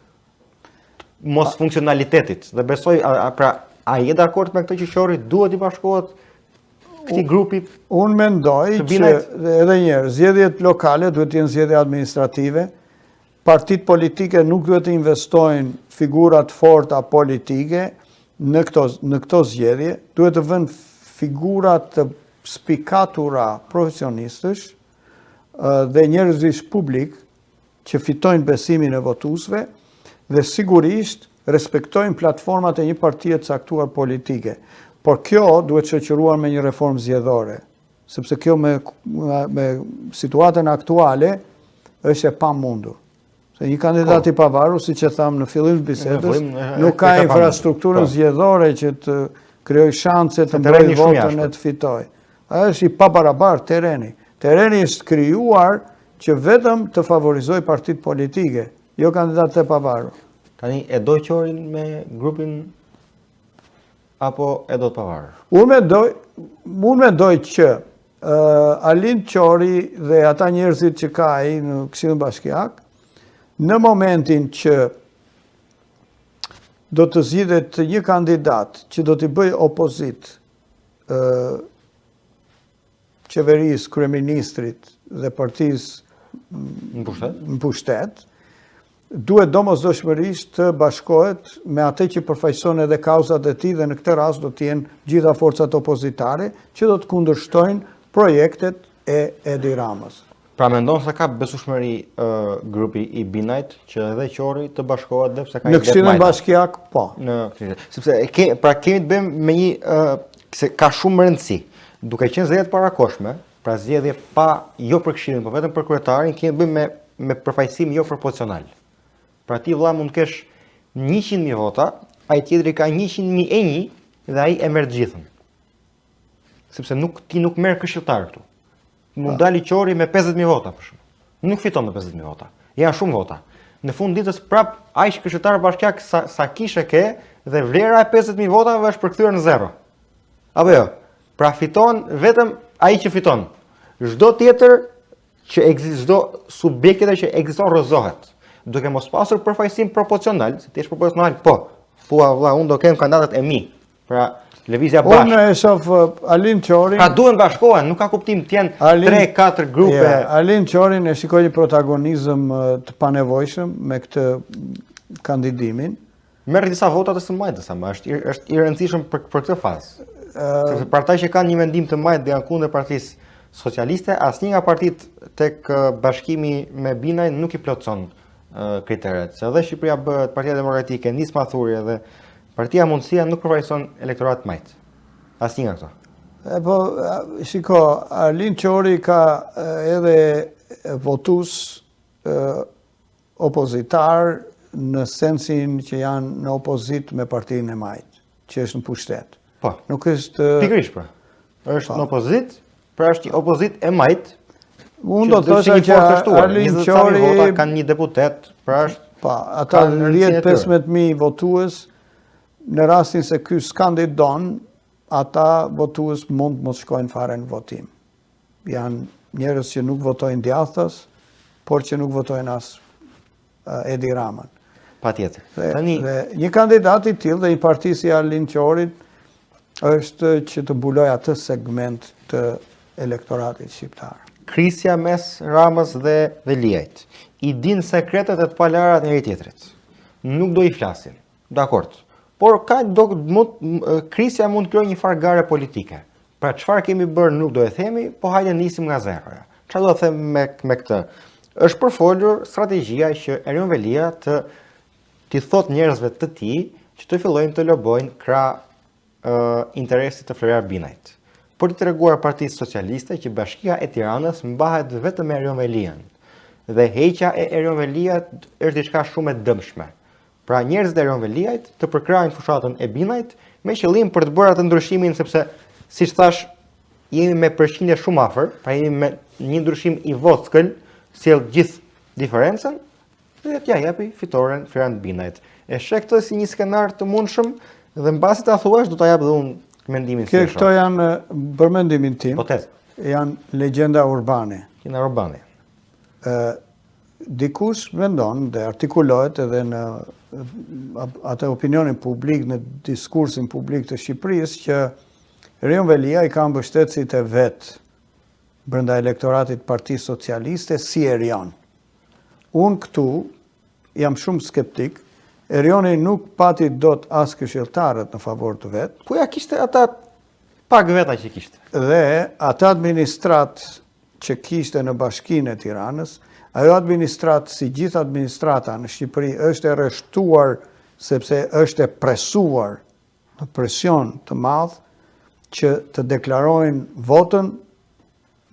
mos funksionalitetit. Dhe besoj, pra, a je dakord me këtë që Qori duhet i bashkohet këtij grupi? Unë mendoj që edhe njerë, zgjedhjet lokale duhet të jenë zgjedhje administrative. Partitë politike nuk duhet të investojnë figurat forta politike në këto zgjedhje. Duhet të vënë figurat të spikatura profesionistësh dhe njerëzish publik që fitojnë besimin e votuesve dhe sigurisht respektojnë platformat e një partie të caktuar politike. Por kjo duhet shoqëruar me një reformë zgjedhore, sepse kjo me situatën aktuale është e pamundur. Se një kandidat i pavarur, siç e tham në fillim të bisedës, nuk ka infrastrukturën zgjedhore që të krijojë shanse të mbrojë votën e të fitojë. Ai është i pabarabartë terreni. Terreni është krijuar që vetëm të favorizojë partitë politike, jo kandidatët e pavarur. Tani e do Qorin me grupin apo e do të pavarur? Unë mendoj që Arlin Qori dhe ata njerëzit që ka ai në Këshillin Bashkiak, në momentin që do të zgjidhet një kandidat që do t'i bëjë opozit qeverisë, kryeministrit dhe partisë në pushtet, duhet domosdoshmërisht të bashkohet me atë që përfaqëson edhe kauzat e tij dhe në këtë rast do të jenë gjitha forcat opozitare që do të kundërshtojnë projektet e Edi Ramës. Pra mendon se ka besueshmëri grupi i Binajt që edhe Qori të bashkohet dhe pse ka në Këshillin Bashkiak, po. Sepse pra kemi të bëjmë me një se ka shumë rëndësi. Duke qenë zgjedhjet parakoshme, pra zgjedhje pa jo për Këshillin, por vetëm për kryetarin, kemi të bëjmë me përfaqësim jo proporcional. Pra ti vëlla mund të kesh 100.000 vota, ai tjetri ka 100.000 e 1 dhe ai e merr të gjithën. sepse ti nuk merr këshilltar këtu. Mund dali Qori me 50.000 vota për shembull. Nuk fiton me 50.000 vota. Janë shumë vota. Në fund ditës prap aq këshilltar bashkiak sa kishe ke dhe vlera e 50.000 votave është përkthyer në zero. Apo jo? Pra fiton vetëm ai që fiton. Çdo tjetër që çdo subjekt tjetër që ekziston rrëzohet. Duke mos pasur përfaqësim proporcional, se ti je proporcional, po. Thua vëlla, unë do kem kandidatët e mi. Pra lëvizja bashkë. Unë e shoh Alin Qorin. Pra duhen bashkohen, nuk ka kuptim të jenë 3-4 grupe. Alin Qorin e shikoj një protagonizëm të panevojshëm me këtë kandidimin. Merr disa vota të së majtës, ama është i rëndësishëm për këtë fazë. Sepse për ata që kanë një mendim të majtë dhe janë kundër Partisë Socialiste, asnjë nga partitë tek bashkimi me Binaj nuk i plotson kriteret. Se edhe Shqipëria bëhet Partia Demokratike, Nis Mathurje dhe Partia Mundësia nuk përfaqëson elektorat majt. Asnjë nga këto. Po, shiko, Alin Qori ka edhe votus opozitar në sensin që janë në opozit me partinë e majt, që është në pushtet. Po. Nuk është pikërisht pra. Është në opozit, pra është i opozit e majt. Unë do të thosha që Alin Qori kanë një deputet, pra është ata 10-15.000 votues. Në rastin se ky skandidon, ata votues mund mos shkojnë fare në votim. Janë njerëz që nuk votojnë djathtas, por që nuk votojnë as Edi Ramën. Patjetër. Dhe një kandidat i tillë dhe i partisë si Alin Qorit është që të mbuloj atë segment të elektoratit shqiptar. Krisja mes Ramës dhe Liajt. I din sekretet e të palarat njëri tjetrit. Nuk do i flasin. Dakord. Por krisja mund të krijojë një farë gare politike. Pra çfarë kemi bërë nuk do e themi, po hajde nisim nga zero. Çfarë do të them me këtë? Është përfolur strategjia që Erion Velia t'i thot njerëzve të tij që të fillojnë të lobojnë krah interesit të Florian Binajt. Por të treguar Partisë Socialiste që Bashkia e Tiranës mbahet vetëm me Erion Velian. Dhe heqja e Erion Veliat është diçka shumë e dëmshme. Pra njerëzit e Erion Veliajt të përkrajnë fushatën e Binajt me qëllim për të bërë atë ndryshimin, sepse siç thash, jemi me përqindje shumë afër, pra jemi me një ndryshim i vockël, sjell gjithë diferencën dhe t'ja japi fitoren Florian Binajt. E sheh këtë si një skenar të mundshëm dhe mbasi ta thuash do ta jap edhe unë mendimin si këto janë për mendimin tim. Janë legjenda urbane. Legjenda urbane. Dikush mendon dhe artikulohet edhe në atë opinionin publik, në diskursin publik të Shqipërisë, që Erion Velia i ka mbështetësit e vet brenda elektoratit Partisë Socialiste si Erion. Unë këtu jam shumë skeptik. Erioni nuk pati dot as këshilltarët në favor të vet. Po ja kishte ata pak veta që kishte. Dhe ata administrat që kishte në Bashkinë e Tiranës, ajo administrat, si gjithë administrata në Shqipëri, është e rreshtuar sepse është e presuar në presion të madh që të deklarojnë votën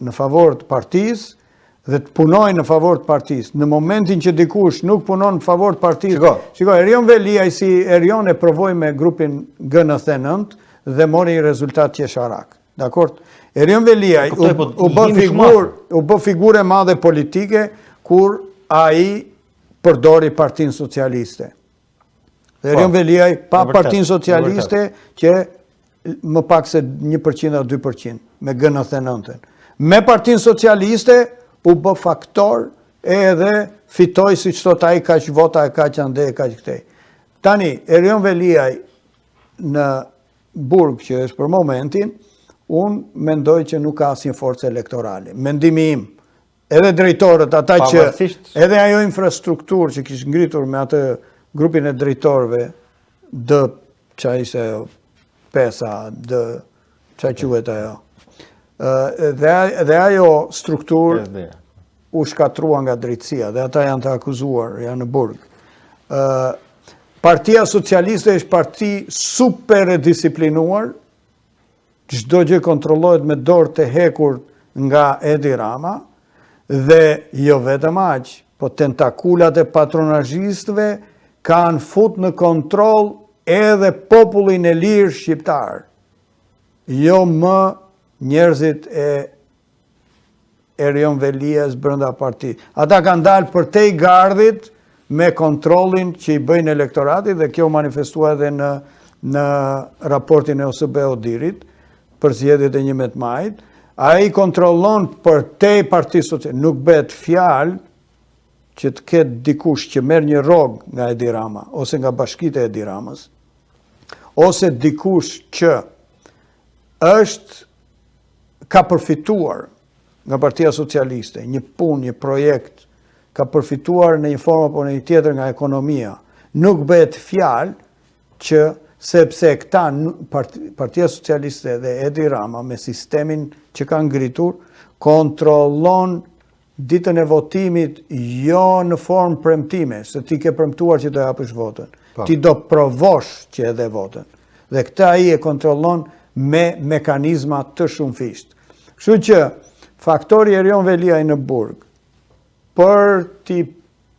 në favor të partisë dhe të punojnë në favor të partisë. Në momentin që dikush nuk punon në favor të partisë, shiko, Erion Velia si Erion e provoi me grupin GNT9 dhe mori rezultat qesharak. Dakor? Erion Velia u bë figurë e madhe politike kur ai përdori Partinë Socialiste. Dhe Erion Velia pa Partinë Socialiste që më pak se 1% a 2% me GNT9. Me Partinë Socialiste u bë faktor edhe fitoi siç thot ai kaq vota e kaq ande e kaq këtej. Tani Erion Velia në burg që është për momentin, unë mendoj që nuk ka asnjë forcë elektorale. Mendimi im, edhe drejtorët, ata që edhe ajo infrastrukturë që kishte ngritur me atë grupin e drejtorëve, çfarë ishte pesa, çfarë quhet ajo. Dhe ajo strukturë u shkatrua nga drejtësia dhe ata janë të akuzuar, janë në burg. Partia Socialiste është parti super e disiplinuar, çdo gjë kontrollohet me dorë të hekur nga Edi Rama, dhe jo vetëm aq, po tentakulat e patronazhistëve kanë fut në kontroll edhe popullin e lirë shqiptar. Jo më njerëzit e Erion Velias brenda parti. Ata kanë dalë për te i gardhit me kontrolin që i bëjnë elektoratit dhe kjo manifestua edhe në raportin e OSB Odirit për zgjedhjet e 11 majit. A i kontrolon për te i Parti Socialiste. Nuk bet fjalë që të ketë dikush që merr një rrog nga Edi Rama ose nga bashkitë e Edi Ramës, ose dikush që ka përfituar nga Partia Socialiste, një punë, një projekt, ka përfituar në një formë apo në një tjetër nga ekonomia. Nuk bëhet fjalë që sepse këta Partia Socialiste dhe Edi Rama me sistemin që ka ngritur kontrollon ditën e votimit jo në formë premtime, se ti ke premtuar që do japësh votën. Ti do provosh që edhe votën. Dhe këta ai e kontrollon me mekanizma të shumëfisht. Kështu që faktori Erion Veliaj në burg për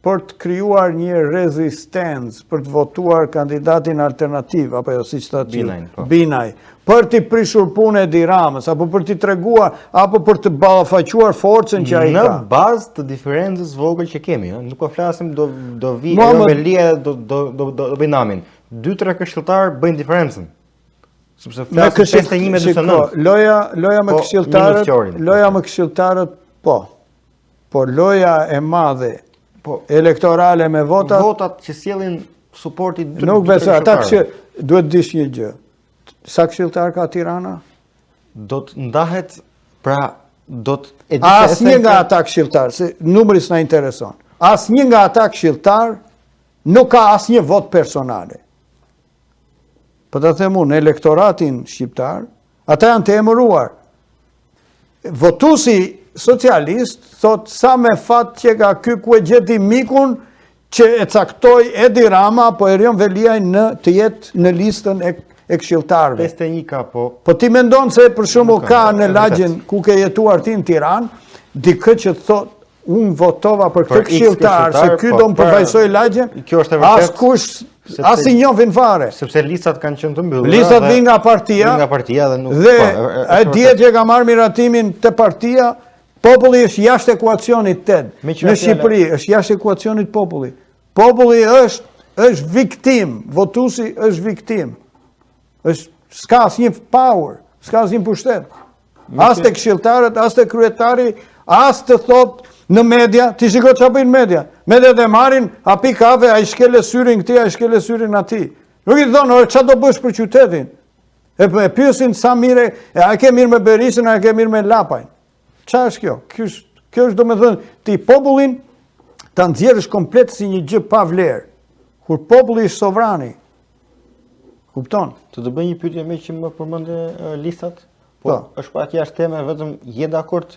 të krijuar një rezistencë, për të votuar kandidatin alternativ, apo jo si që të Binaj, për të prishur punë Edi Ramës, apo për të treguar, apo për të ballafaquar forcën që ai ka. Në bazë të diferencës vogël që kemi, nuk po flasim do vi Erion Velia do Binamin. 2-3 këshilltarë bëjnë diferencën. Sepse flasim 51 me 49. Loja me këshilltarët, po. Por loja e madhe elektorale me votat që sjellin suporti nuk besoj, ata që duhet dish një gjë. Sa këshilltar ka Tirana? Do të ndahet, pra do të asnjë nga ata këshilltar, se numri s'na intereson. Asnjë nga ata këshilltar nuk ka asnjë vot personale. Po ta them unë, në elektoratin shqiptar, ata janë të emëruar. Votuesi socialist thot sa me fat që ka ky ku e gjeti mikun që e caktoi Edi Rama apo Erion Veliaj të jetë në listën e këshilltarëve. 51 ka po. Po ti mendon se për shembull ka në lagjen ku ke jetuar ti në Tiranë, dikë që thot unë votova për këtë këshilltar, se ky do më përfaqësoj lagjen. Kjo është e vërtetë. Askush as i njohin fare. Sepse listat kanë qenë të mbyllura. Listat vinë nga partia. Dhe nuk dhe ai dihet që ka marrë miratimin te partia. Populli është jashtë ekuacionit TED. Në Shqipëri është jashtë ekuacionit populli. Populli është viktim, votuesi është viktim. S'ka asnjë power, s'ka asnjë pushtet. As te këshilltarët, as te kryetari, as të thot në media, ti shiko çfarë bëjnë media. Mediat e marrin, a pi kafe, ai shkele syrin këtij, ai shkele syrin atij. Nuk i thonë, çfarë do bësh për qytetin? E pyesin sa mirë, a ke mirë me Berishën, a ke mirë me Lapajn? Qa është kjo? Kjo është do me thënë, ti popullin të nxjerrësh komplet si një gjë pa vlerë, kur populli është sovrani. Kupton? Të bëj një pyetje me që më përmendë listat? Po, është pak jashtë teme, vetëm je dakord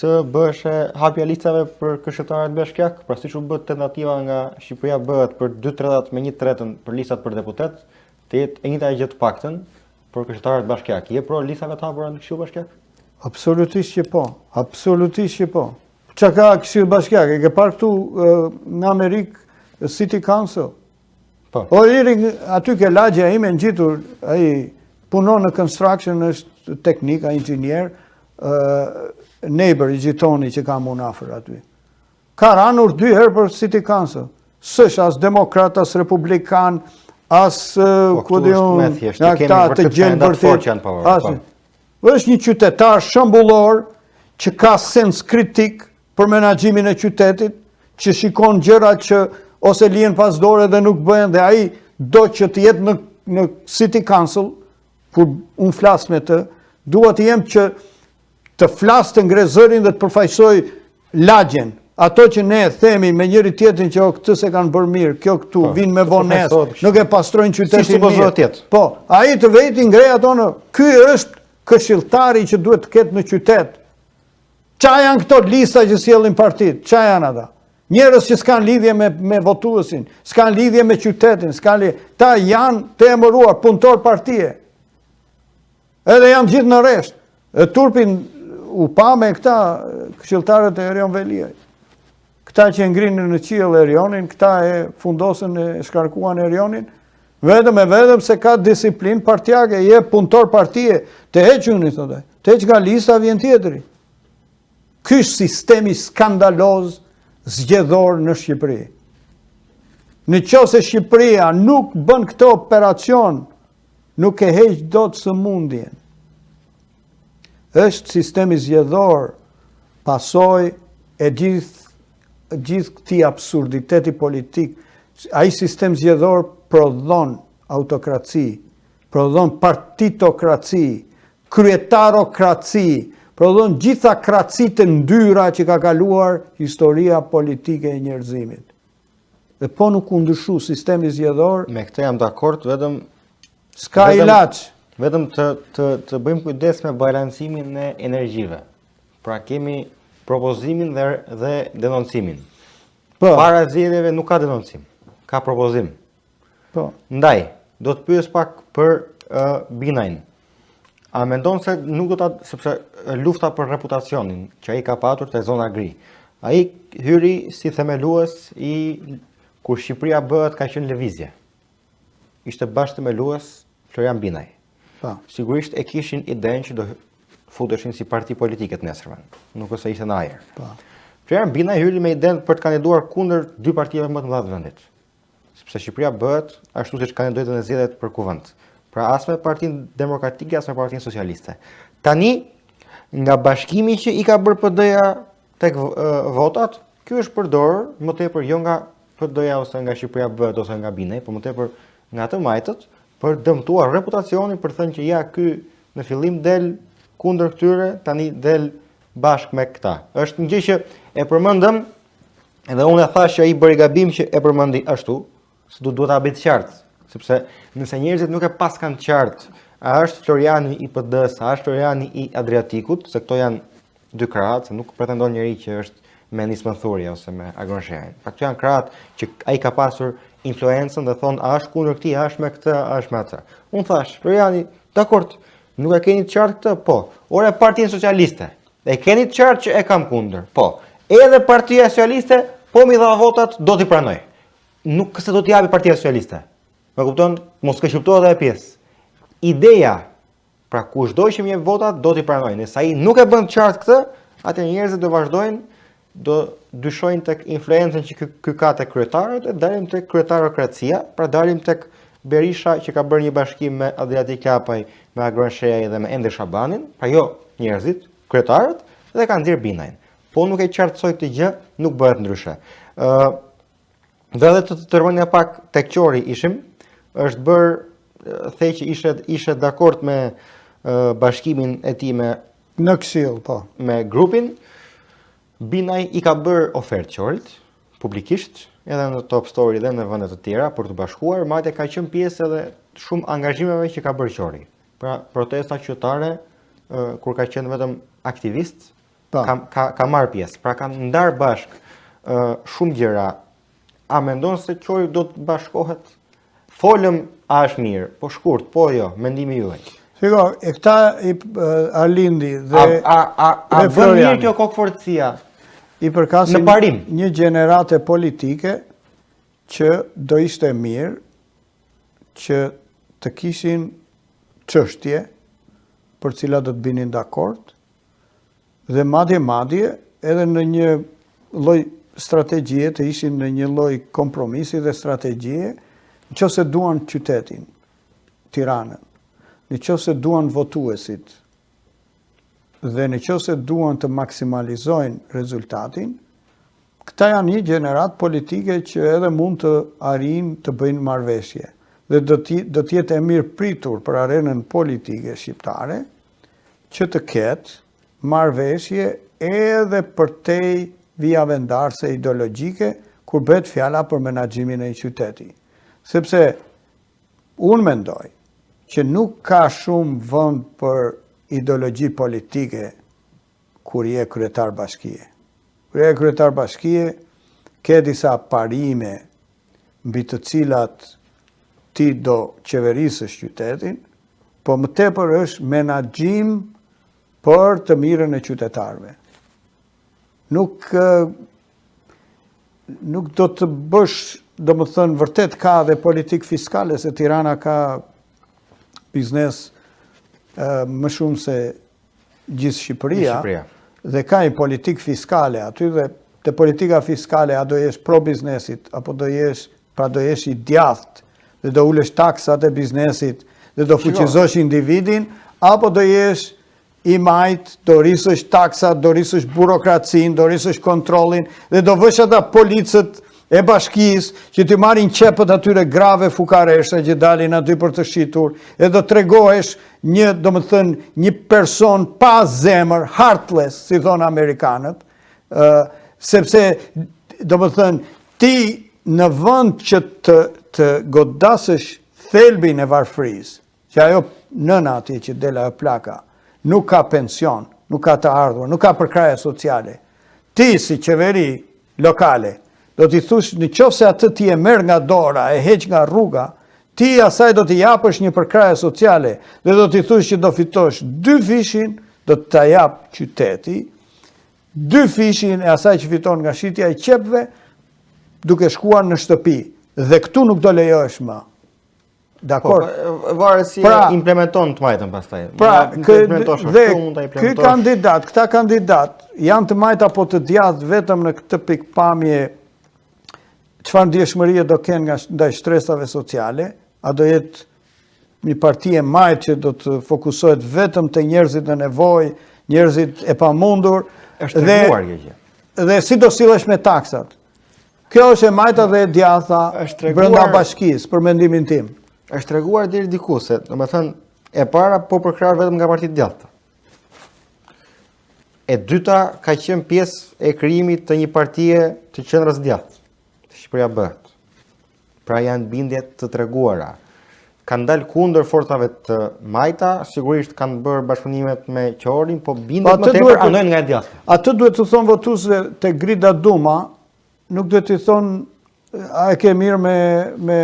të bësh hapja listave për këshilltarët bashkiak, pra siç u bë tentativa nga Shqipëria bëhet për 2/3 me 1/3 për listat për deputet, të jetë e njëjta gjë të paktën për këshilltarët bashkiak. Je pro listave të hapura në këshill bashkiak? Absolutisht që po, absolutisht që po. Qa ka këshill bashkiak, e ke parë këtu në Amerikë City Council? Po. O iri, aty ke lagja ime në gjitur, ai punon në construction, është teknik, inxhinier, neighbor i gjitoni që kam unë afër aty. Ka ranur 2 herë për City Council. S'është as demokrat, as republikan, as ku diun, nga këta të gjenë vërtet. është një qytetar shëmbullor që ka sens kritik për menaxhimin e qytetit, që shikon gjëra që ose lihen pas dore dhe nuk bëhen, dhe ai do që të jetë në City Council, kur unë flas me të, dua të jem që të flas të ngre zërin dhe të përfaqësoj lagjen. Ato që ne themi me njëri tjetrin që këtë se kanë bërë mirë, kjo këtu, vinë me vonesë, nuk e pastrojnë qytetin mirë. Po, ai të veti ngrej ato në, ky është këshilltari që duhet të ketë në qytet. Qa janë këto lista që sjellin partit? Qa janë ata? Njerëz që s'kan lidhje me votuesin, s'kan lidhje me qytetin, ta janë të emëruar punëtor partie. Edhe janë gjithë në rresht. E turpin u pa me këta këshilltarët e Erion Veliaj. Këta që ngrinë në qiell Erionin, këta e fundosën e shkarkuan Erionin, vetëm se ka disiplinë partjake, je punëtor partie, të hequni, thotë. Teq nga lista vjen tjetëri. Ky është sistemi skandaloz zgjedhor në Shqipëri. Në qoftë se Shqipëria nuk bën këtë operacion, nuk e heq dot sëmundjen. Është sistemi zgjedhor pasojë e gjithë këtij absurditeti politik. Ai sistem zgjedhor prodhon autokraci, prodhon partitokraci, kryetarokraci, prodhon gjitha kracitë ndyra që ka kaluar historia politike e njerëzimit. Dhe po nuk u ndryshu sistemi zgjedhor, Me këtë jam dakord, vetëm s'ka ilaç. Vetëm të bëjmë kujdes me balancimin e energjive. Pra kemi propozimin dhe denoncimin. Po, Para zgjedhjeve nuk ka denoncim, ka propozim. po. Ndaj, do të pyes pak për Binajn. A mendon se nuk do ta, sepse lufta për reputacionin që ai ka patur te zona gri. Ai hyri si themelues kur Shqipëria bëhet ka qenë lëvizje. Ishte bashkë themelues Florian Binaj. Po. Sigurisht e kishin idenë që do futeshin si parti politike të nesërmen, nuk ose ishte në ajër. Po. Florian Binaj hyri me idenë për të kandiduar kundër dy partive më të mëdha të vendit. Sepse Shqipëria bëhet ashtu siç kandidojnë në zgjedhjet për kuvend. Pra as me Partinë Demokratike, as me Partinë Socialiste. Tani, nga bashkimi që i ka bërë PD-ja tek votat, ky është përdorur më tepër jo nga PD-ja ose nga Shqipëria bëhet ose nga Binaj, por më tepër nga të majtët për dëmtuar reputacionin, për thënë që ja ky në fillim del kundër këtyre, tani del bashkë me këta. Është një gjë që e përmendëm, edhe unë e thash që ai bëri gabim që e përmendi ashtu, se duhet ta bëj të qartë, sepse nëse njerëzit nuk e pas kanë qartë, a është Floriani i PD-s, a është Floriani i Adriatikut, se këto janë dy krahët, se nuk pretendon njëri që është me Nismën Thurje ose me Agronsherin. Pra këto janë krahët që ai ka pasur influencën dhe thonë a është kundër këtij, a është me këtë, a është me atë. Unë thash, Floriani, dakord, nuk e keni të qartë këtë? Po. Ore Partinë Socialiste, e keni të qartë që e kam kundër? Po. Edhe Partia Socialiste, po mi dha votat, do t'i pranoj. Nuk se do t'i japi Partia Socialiste. Me kupton, mos ke shqiptohet edhe pjesë. Ideja, pra kushdo që më jep votat, do t'i pranoj. Nëse ai nuk e bën të qartë këtë, atë njerëzit do vazhdojnë, do dyshojnë tek influencën që ky ka tek kryetarët, e dalim tek kryetarokracia, pra dalim tek Berisha që ka bërë një bashkim me Adriatik Lapaj, me Agronsherin dhe me Ende Shabanin, pra jo njerëzit, kryetarët, dhe kanë nxjerr Binajn. Po nuk e qartësoj këtë gjë, nuk bëhet ndryshe. Dhe edhe të tërmendja pak tek Qori ishim, është bërë, thej që ishe dakord me bashkimin e tij me Në Këshill, po. me grupin. Binaj i ka bërë ofertë Qorit, publikisht, edhe në Top Story dhe në vende të tjera për të bashkuar, madje ka qenë pjesë edhe shumë angazhimeve që ka bërë Qori. Pra protesta qytetare, kur ka qenë vetëm aktivist, ka marrë pjesë. Pra kanë ndarë bashkë shumë gjëra. A mendon se Qori do të bashkohet? Folëm a është mirë, po shkurt, po jo, mendimi juaj. Shiko, e këta Arlindi dhe A bën mirë kjo kokforcia? I përkasin Në parim. një gjenerate politike që do ishte mirë që të kishin çështje për cilat do të binin dakord dhe madje edhe në një lloj strategjie të ishin në një lloj kompromisi dhe strategjie nëse duan qytetin, Tiranën, nëse duan votuesit dhe nëse duan të maksimalizojnë rezultatin, këta janë një gjenerat politike që edhe mund të arrijnë të bëjnë marrëveshje. Dhe do të jetë e mirë pritur për arenën politike shqiptare që të ketë marrëveshje edhe përtej vijavendarse ideologjike kur bëhet fjala për menaxhimin e qytetit. Sepse unë mendoj që nuk ka shumë vend për ideologji politike kur je kryetar bashkie. Kur je kryetar bashkie, ke disa parime mbi të cilat ti do qeverisësh qytetin, po më tepër është menaxhim për të mirën e qytetarëve. Nuk do të bësh, domethënë vërtet ka dhe politikë fiskale, se Tirana ka biznes më shumë se gjithë Shqipëria, Shqipëria. dhe ka një politikë fiskale aty dhe te politika fiskale a do jesh pro biznesit, apo do jesh i djathtë dhe do ulesh taksat e biznesit dhe do fuqizosh individin, apo do jesh i majt, do rrisësh taksat, do rrisësh burokracin, do rrisësh kontrollin dhe do vësh ata policët e bashkisë që ti marrin qepët atyre grave fukaresha që dalin aty për të shitur, e do tregohesh një person pa zemër, heartless, si thonë Amerikanët, sepse ti në vend që të godasësh thelbin e varfërisë, që ajo nëna ati që dela e plaka, nuk ka pension, nuk ka të ardhur, nuk ka përkraje sociale. Ti si qeveri lokale, do t'i thush në qoftë se atë ti e merr nga dora, e heq nga rruga, ti asaj do t'i japësh një përkraje sociale dhe do t'i thush që do fitosh 2 fishin, do t'a jap qyteti, 2 fishin e asaj që fiton nga shitja e qepëve, duke shkuar në shtëpi. Dhe këtu nuk do lejohesh më. Dakor? Varet si implementon të majtën pastaj. Këta kandidat janë të majta apo të djathtë vetëm në këtë pikpamje çfarë ndjeshmërie do kenë ndaj stresave sociale, a do jetë një parti e majtë që do të fokusohet vetëm te njerëzit në nevojë, njerëzit e pamundur, dhe si do sillesh me taksat. Kjo është e majta dhe e djatha brenda bashkisë, për mendimin tim. Është treguar deri diku se, domethënë, e para po përkrahur vetëm nga partitë djathta. E dyta ka qenë pjesë e krijimit të një partie të qendrës djathtë, të Shqipëria Bëhet. Pra janë bindje të treguara. Kanë dalë kundër forcave të majta, sigurisht kanë bërë bashkëpunimet me Qorin, po bindjet më tepër anojnë nga e djathta. Atë duhet të thonë votuesve te Grida Duma, nuk duhet të thonë a e ke mirë me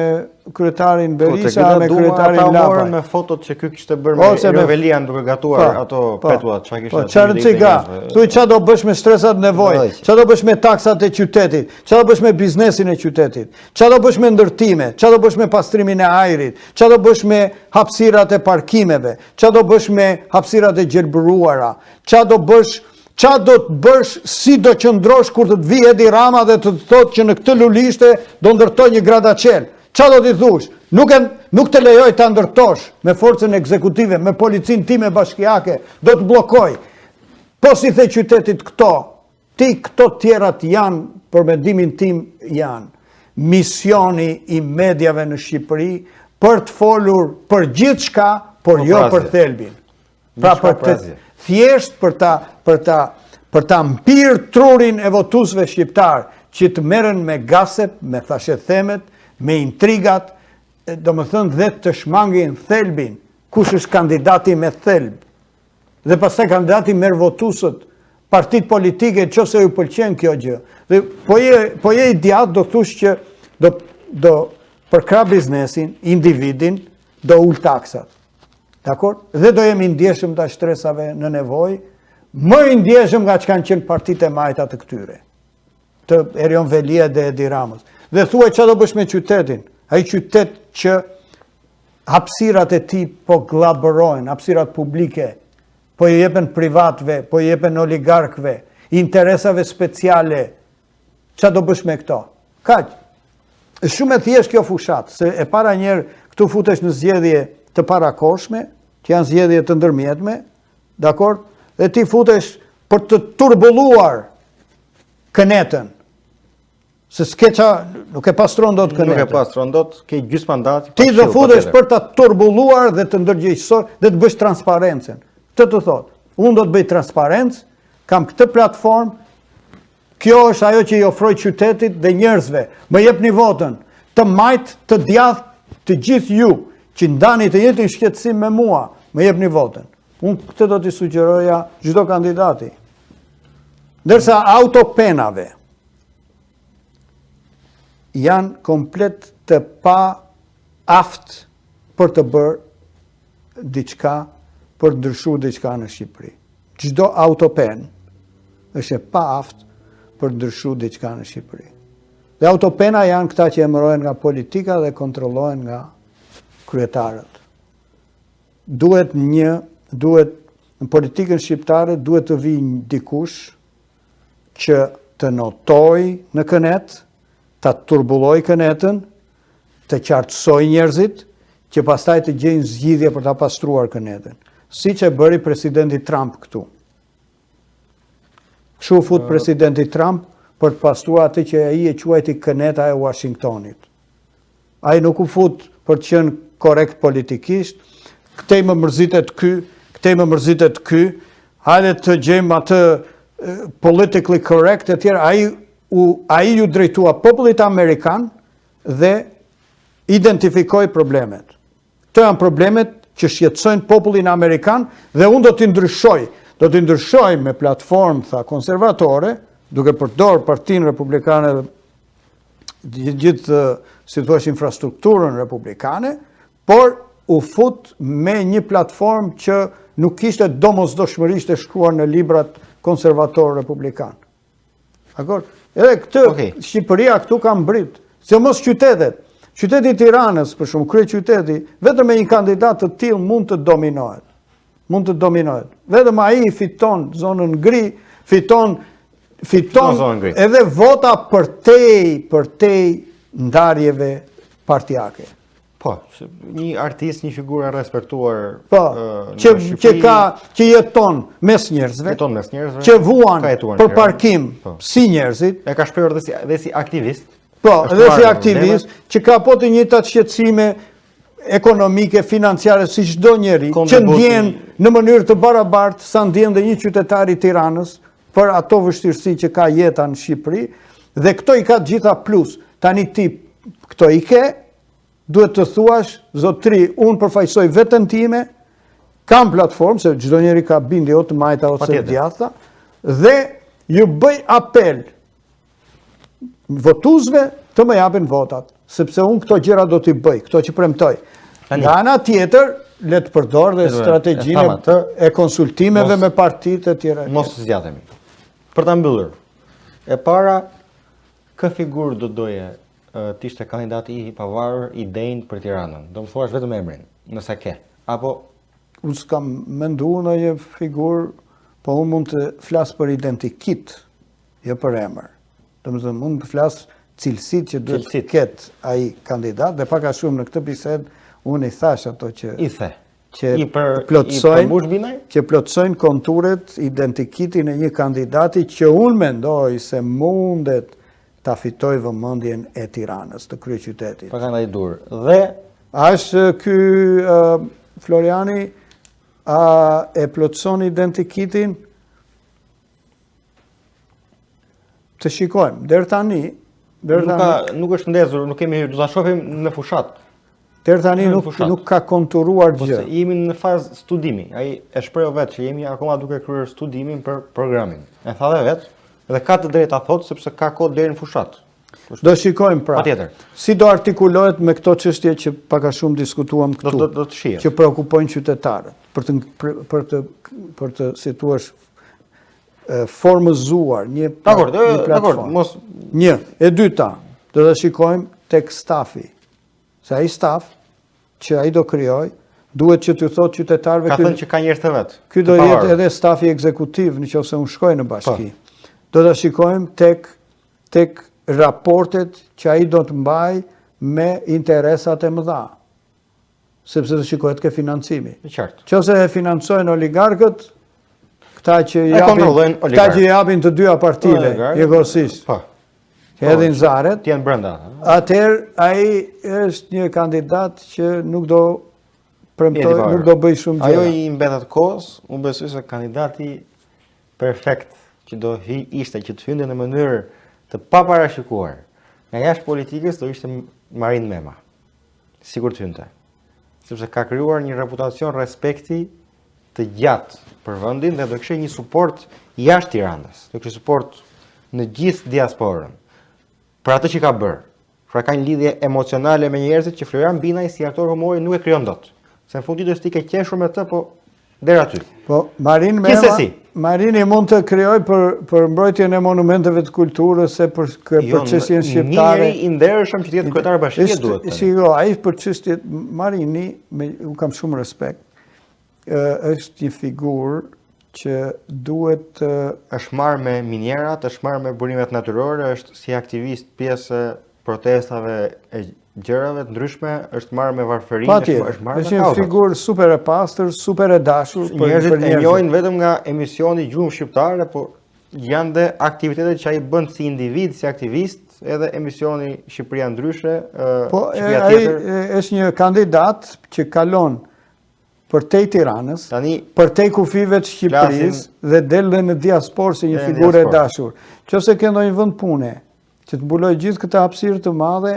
kryetarin Berisha, me kryetarin Lapa. Po, me fotot që ky kishte bërë me Revelian duke gatuar ato petuat, çka kishte. Çfarë ciga? Thuaj çfarë do bësh me stresat nevojë? Çfarë do bësh me taksat e qytetit? Çfarë do bësh me biznesin e qytetit? Çfarë do bësh me ndërtime? Çfarë do bësh me pastrimin e ajrit? Çfarë do bësh me hapësirat e parkimeve? Çfarë do bësh me hapësirat e gjelbëruara? Çfarë do të bësh, si do qëndrosh kur të të vi Edi Rama dhe të thotë që në këtë lulishte do ndërtoj një gradacel. Qa do t'i thush? Nuk të lejoj të ndërtosh me forcën ekzekutive, me policin time bashkiake, do të blokoj. Po si the qytetit këto tjerat janë, për mendimin tim janë, misioni i mediave në Shqipëri për të folur për gjithë shka, por jo për thelbin. Pra thjesht për ta mpirë trurin e votuesve shqiptar që të merren me gasep, me thashethemet, me intrigat, domethënë dhe të shmangin thelbin, kush është kandidati me thelb. Dhe pastaj kandidati merr votuesët, partitë politike nëse ju pëlqen kjo gjë. Dhe po je i djathtë do thush që do përkrah biznesin, individin, do ul taksat. Dakor? Dhe do jemi ndjeshëm nga stresave në nevojë, më i ndjeshëm nga që kanë qenë partitë e majta të këtyre, të Erion Velia dhe Edi Ramës. Dhe thuaj çfarë do bësh me qytetin? Ai qytet që hapësirat e tij po glabërojnë, hapësirat publike, po i jepen privatëve, po i jepen oligarkëve, interesave speciale. Çfarë do bësh me këto? Kaq. Është shumë e thjeshtë kjo fushat, se e para njerë këtu futesh në zgjedhje të parakoshme, që janë zgjedhje të ndërmjetme, dakor? Dhe ti futesh për të turbulluar kënetën. Se nuk e pastron dot kënetën. Nuk e pastron dot, ke gjysmë mandati. Ti do futesh për ta turbulluar dhe të ndërgjegjësor dhe të bësh transparencën. Të thotë, unë do të bëj transparencë, kam këtë platformë, kjo është ajo që i ofroj qytetit dhe njerëzve. Më jepni votën, të majt, të djathtë, të gjithë ju që ndani të njëjtin shqetësim me mua, më jepni votën. Unë këtë do t'i sugjeroja çdo kandidati. Ndërsa autopenave janë komplet të pa aft për të bërë diçka, për të ndryshuar diçka në Shqipëri. Çdo autopen është e pa aft për të ndryshuar diçka në Shqipëri. Dhe autopena janë këta që emërohen nga politika dhe kontrollohen nga kryetarët. Duhet në politikën shqiptare duhet të vijë dikush që të notoj në kënet, të turbulloj kënetën, të qartësoj njerëzit, që pastaj të gjejnë zgjidhje për ta pastruar kënetën. Siç e bëri presidenti Trump këtu. Kështu fut presidenti Trump për të pastruar atë që ai e quajti këneta e Washingtonit. Ai nuk u fut për të qenë korrekt politikisht, këtej më mërzitet ky, këtej më mërzitet ky, hajde të gjejmë atë politically correct e tjerë, ai ju drejtua popullit amerikan dhe identifikoi problemet. Këto janë problemet që shqetësojnë popullin amerikan dhe unë do t'i ndryshoj me platformë tha konservatore, duke përdorë Partinë Republikane dhe gjithë si thua infrastrukturën republikane, por u fut me një platformë që nuk ishte domosdoshmërisht e shkruar në librat konservator republikan. Dakor? Edhe këtë Shqipëria këtu ka mbrit, se mos qytetet. Qyteti Tiranës, për shumë, kryeqyteti, vetëm me një kandidat të tillë mund të dominohet. Mund të dominohet. Vetëm ai fiton zonën ngri, fiton edhe vota për tej ndarjeve partijake. Po, një artist, një figurë e respektuar. Po, që jeton mes njerëzve, që vuan për parkim si njerëzit. E ka shprehur dhe si aktivist. Po, edhe si aktivist, që ka po të njëjtat shqetësime ekonomike, financiare, si çdo njeri, që ndjen në mënyrë të barabartë sa ndjen dhe një qytetar i Tiranës për ato vështirësi që ka jeta në Shqipëri, dhe këto i ka gjitha plus. Tani ti këto i ke, duhet të thuash, zotri, unë përfaqësoj veten time, kam platformë, se çdo njeri ka bindje o të majta ose të djathta, dhe ju bëj apel votuesve të më japin votat, sepse unë këto gjëra do t'i bëj, këto që premtoj. Nga ana tjetër, le të përdor dhe strategjinë e konsultimeve me partitë e tjera. Mos zgjatemi. Për ta mbyllur, e para, kë figurë do doje të ishte kandidati i pavarur i denjë për Tiranën? Do më thuash vetëm emrin, nëse ke. Apo unë s'kam menduar në një figurë, po unë mund të flas për identikit, jo për emër. Domethënë mund të flas cilësitë që duhet të ketë ai kandidat, dhe pak a shumë në këtë bisedë unë i thash ato që që plotësojnë konturet, identikitin e një kandidati që unë mendoj se mundet ta fitoj vëmendjen e Tiranës, të kryeqytetit. Pa kanë ai dur. Dhe është ky Floriani e plotëson identikitin. Të shikojmë, deri tani nuk është ndezur, nuk kemi, do ta shohim në fushat. Deri tani nuk ka konturuar gjë. Jemi në fazë studimi. Ai e shpreh vetë që jemi akoma duke kryer studimin për programin. E tha dhe vetë, dhe ka të drejtë ta thotë sepse ka kohë deri në fushat. Do shikojmë pra. Patjetër. Si do artikulohet me këto çështje që pak a shumë diskutuam këtu. Do të shihet. Që preokupojnë qytetarët për të si thua formëzuar një platformë. Një, e dyta, do të shikojmë tek stafi. Se ai staf që ai do krijoj, duhet që t'ju thotë qytetarëve ka thënë që ka njerëz të vet. Ky do jetë edhe stafi ekzekutiv nëse unë shkoj në bashki. Do ta shikojmë tek raportet që ai do të mbaj me interesat e mëdha. Sepse do shikohet ke financimi. Në qartë. Nëse e financojnë oligarkët, këta që japin të dyja partive, njëkohësisht. Po. Që hedhin zaret. Të jenë brenda. Atëherë ai është një kandidat që nuk do premtoj, nuk do bëj shumë gjëra. Ajo i mbetet kohës, unë besoj se kandidati perfekt që do ishte që të hynte në mënyrë të paparashikuar nga jashtë politikës do ishte Marin Mema. Sigur të hynte. Sepse ka krijuar një reputacion respekti të gjatë për vendin dhe do kishte një suport jashtë Tiranës. Do kishte suport në gjithë diasporën për atë që ka bërë. Pra ka një lidhje emocionale me njerëzit që Florian Binaj si aktor humori nuk e krijon dot. Se në fund ditës ti ke qeshur me të, po deri aty. Po Marin Mema, Marini mund të krijoj për mbrojtjen e monumenteve të kulturës se për çështjen shqiptare. Njëri i ndershëm që të jetë kryetar bashkie duhet. Shiko, ai për çështjet Marini, u kam shumë respekt. është një figurë që duhet është marrë me minierat, është marrë me burimet natyrore, është si aktivist pjesë protestave e gjërave të ndryshme, është marrë me varfërinë, patjetër, është marrë me është një kauzat. figurë super e pastër, super e dashur për Njerëzit e njerëzit. njohin vetëm nga emisioni Gjuhën Shqiptare, por janë dhe aktivitetet që ai bën si individ, si aktivist, edhe emisioni Shqipëria ndryshe, Po, Shqipëria ai tjetër. është një kandidat që kalon përtej Tiranës, Tani përtej kufive të Shqipërisë dhe del dhe në diasporë si një Dhe në figurë e diasporë. dashur. Nëse ke ndonjë vend pune që të mbuloj gjithë këtë hapësirë të madhe,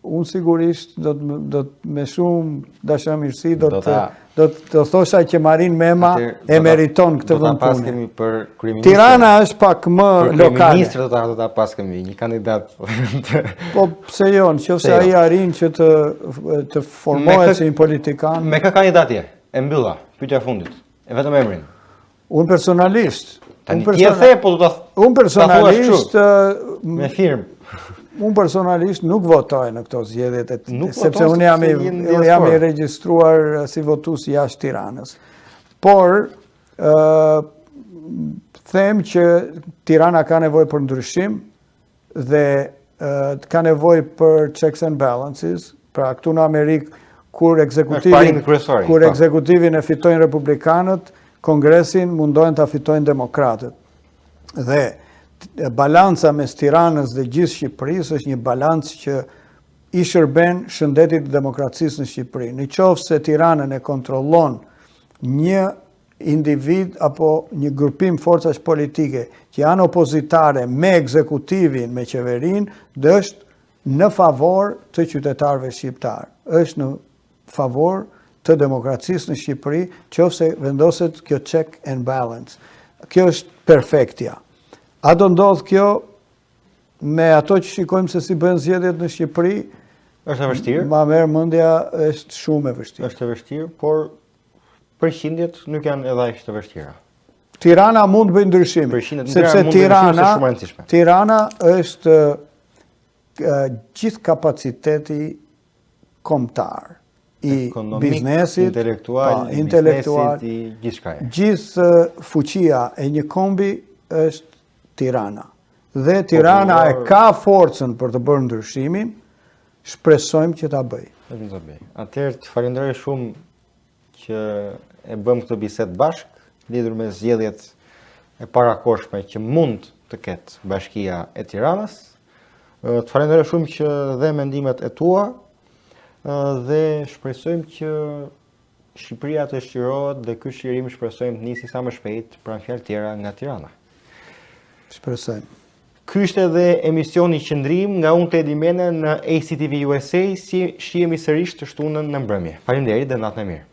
unë sigurisht do të me shumë dashamirësi do të thosha që Marin Mema e meriton këtë vend Do ta pas pune. kemi për kryeministër. Tirana është pak më Për lokale. kryeministër do ta pas kemi një kandidat. Po pse jo, nëse jo. ai arrin që të formohet si një politikan. Me kë kandidat je? E mbylla, pyetja e fundit. E vetëm emrin. Unë personalisht, Tani ti e the, po do ta unë personalisht me firmë. unë personalisht nuk votoj në këto zgjedhjet sepse voton unë sepse je në jam diasporë. i regjistruar si votues jashtë Tiranës. Por them që Tirana ka nevojë për ndryshim dhe ka nevojë për checks and balances. Pra këtu në Amerikë kur ekzekutivin e fitojnë republikanët, Kongresin mundohen ta fitojnë demokratët. Dhe balanca mes Tiranës dhe gjithë Shqipërisë është një balancë që i shërben shëndetit të demokracisë në Shqipëri. Në qoftë se Tiranën e kontrollon një individ apo një grupim forcash politike që janë opozitare me ekzekutivin, me qeverinë, dhe është në favor të qytetarëve shqiptarë. Është në favor të demokracisë në Shqipëri, qofse vendoset kjo check and balance. Kjo është perfektja. A do ndodh kjo me ato që shikojmë se si bëhen zgjedhjet në Shqipëri? Është e vështirë. Ma merr mendja, është shumë e vështirë. Është e vështirë, por përqindjet nuk janë edhe aq të vështira. Tirana mund të bëjë ndryshim, sepse Tirana është gjithë kapaciteti kombëtar i biznesit, intelektual, gjithë fuqia e një kombi është Tirana. Dhe Tirana e ka forcën për të bërë ndryshimin, shpresojmë që ta bëj. Atëherë të falenderoj shumë që e bëm këtë bisedë bashkë, lidhur me zgjedhjet e parakohshme që mund të ketë Bashkia e Tiranës. Të falenderoj shumë që dhe mendimet e tua dhe shpresojmë që Shqipëria të shqirohet dhe ky shqirim shpresojmë të nisi sa më shpejt pranë fjalë tjera nga Tirana. Shpresojmë. Ky ishte edhe emisioni Qëndrim nga unë Tedi Mene në ACTV USA, si shihemi sërish të shtunën në mbrëmje. Faleminderit dhe natën e mirë.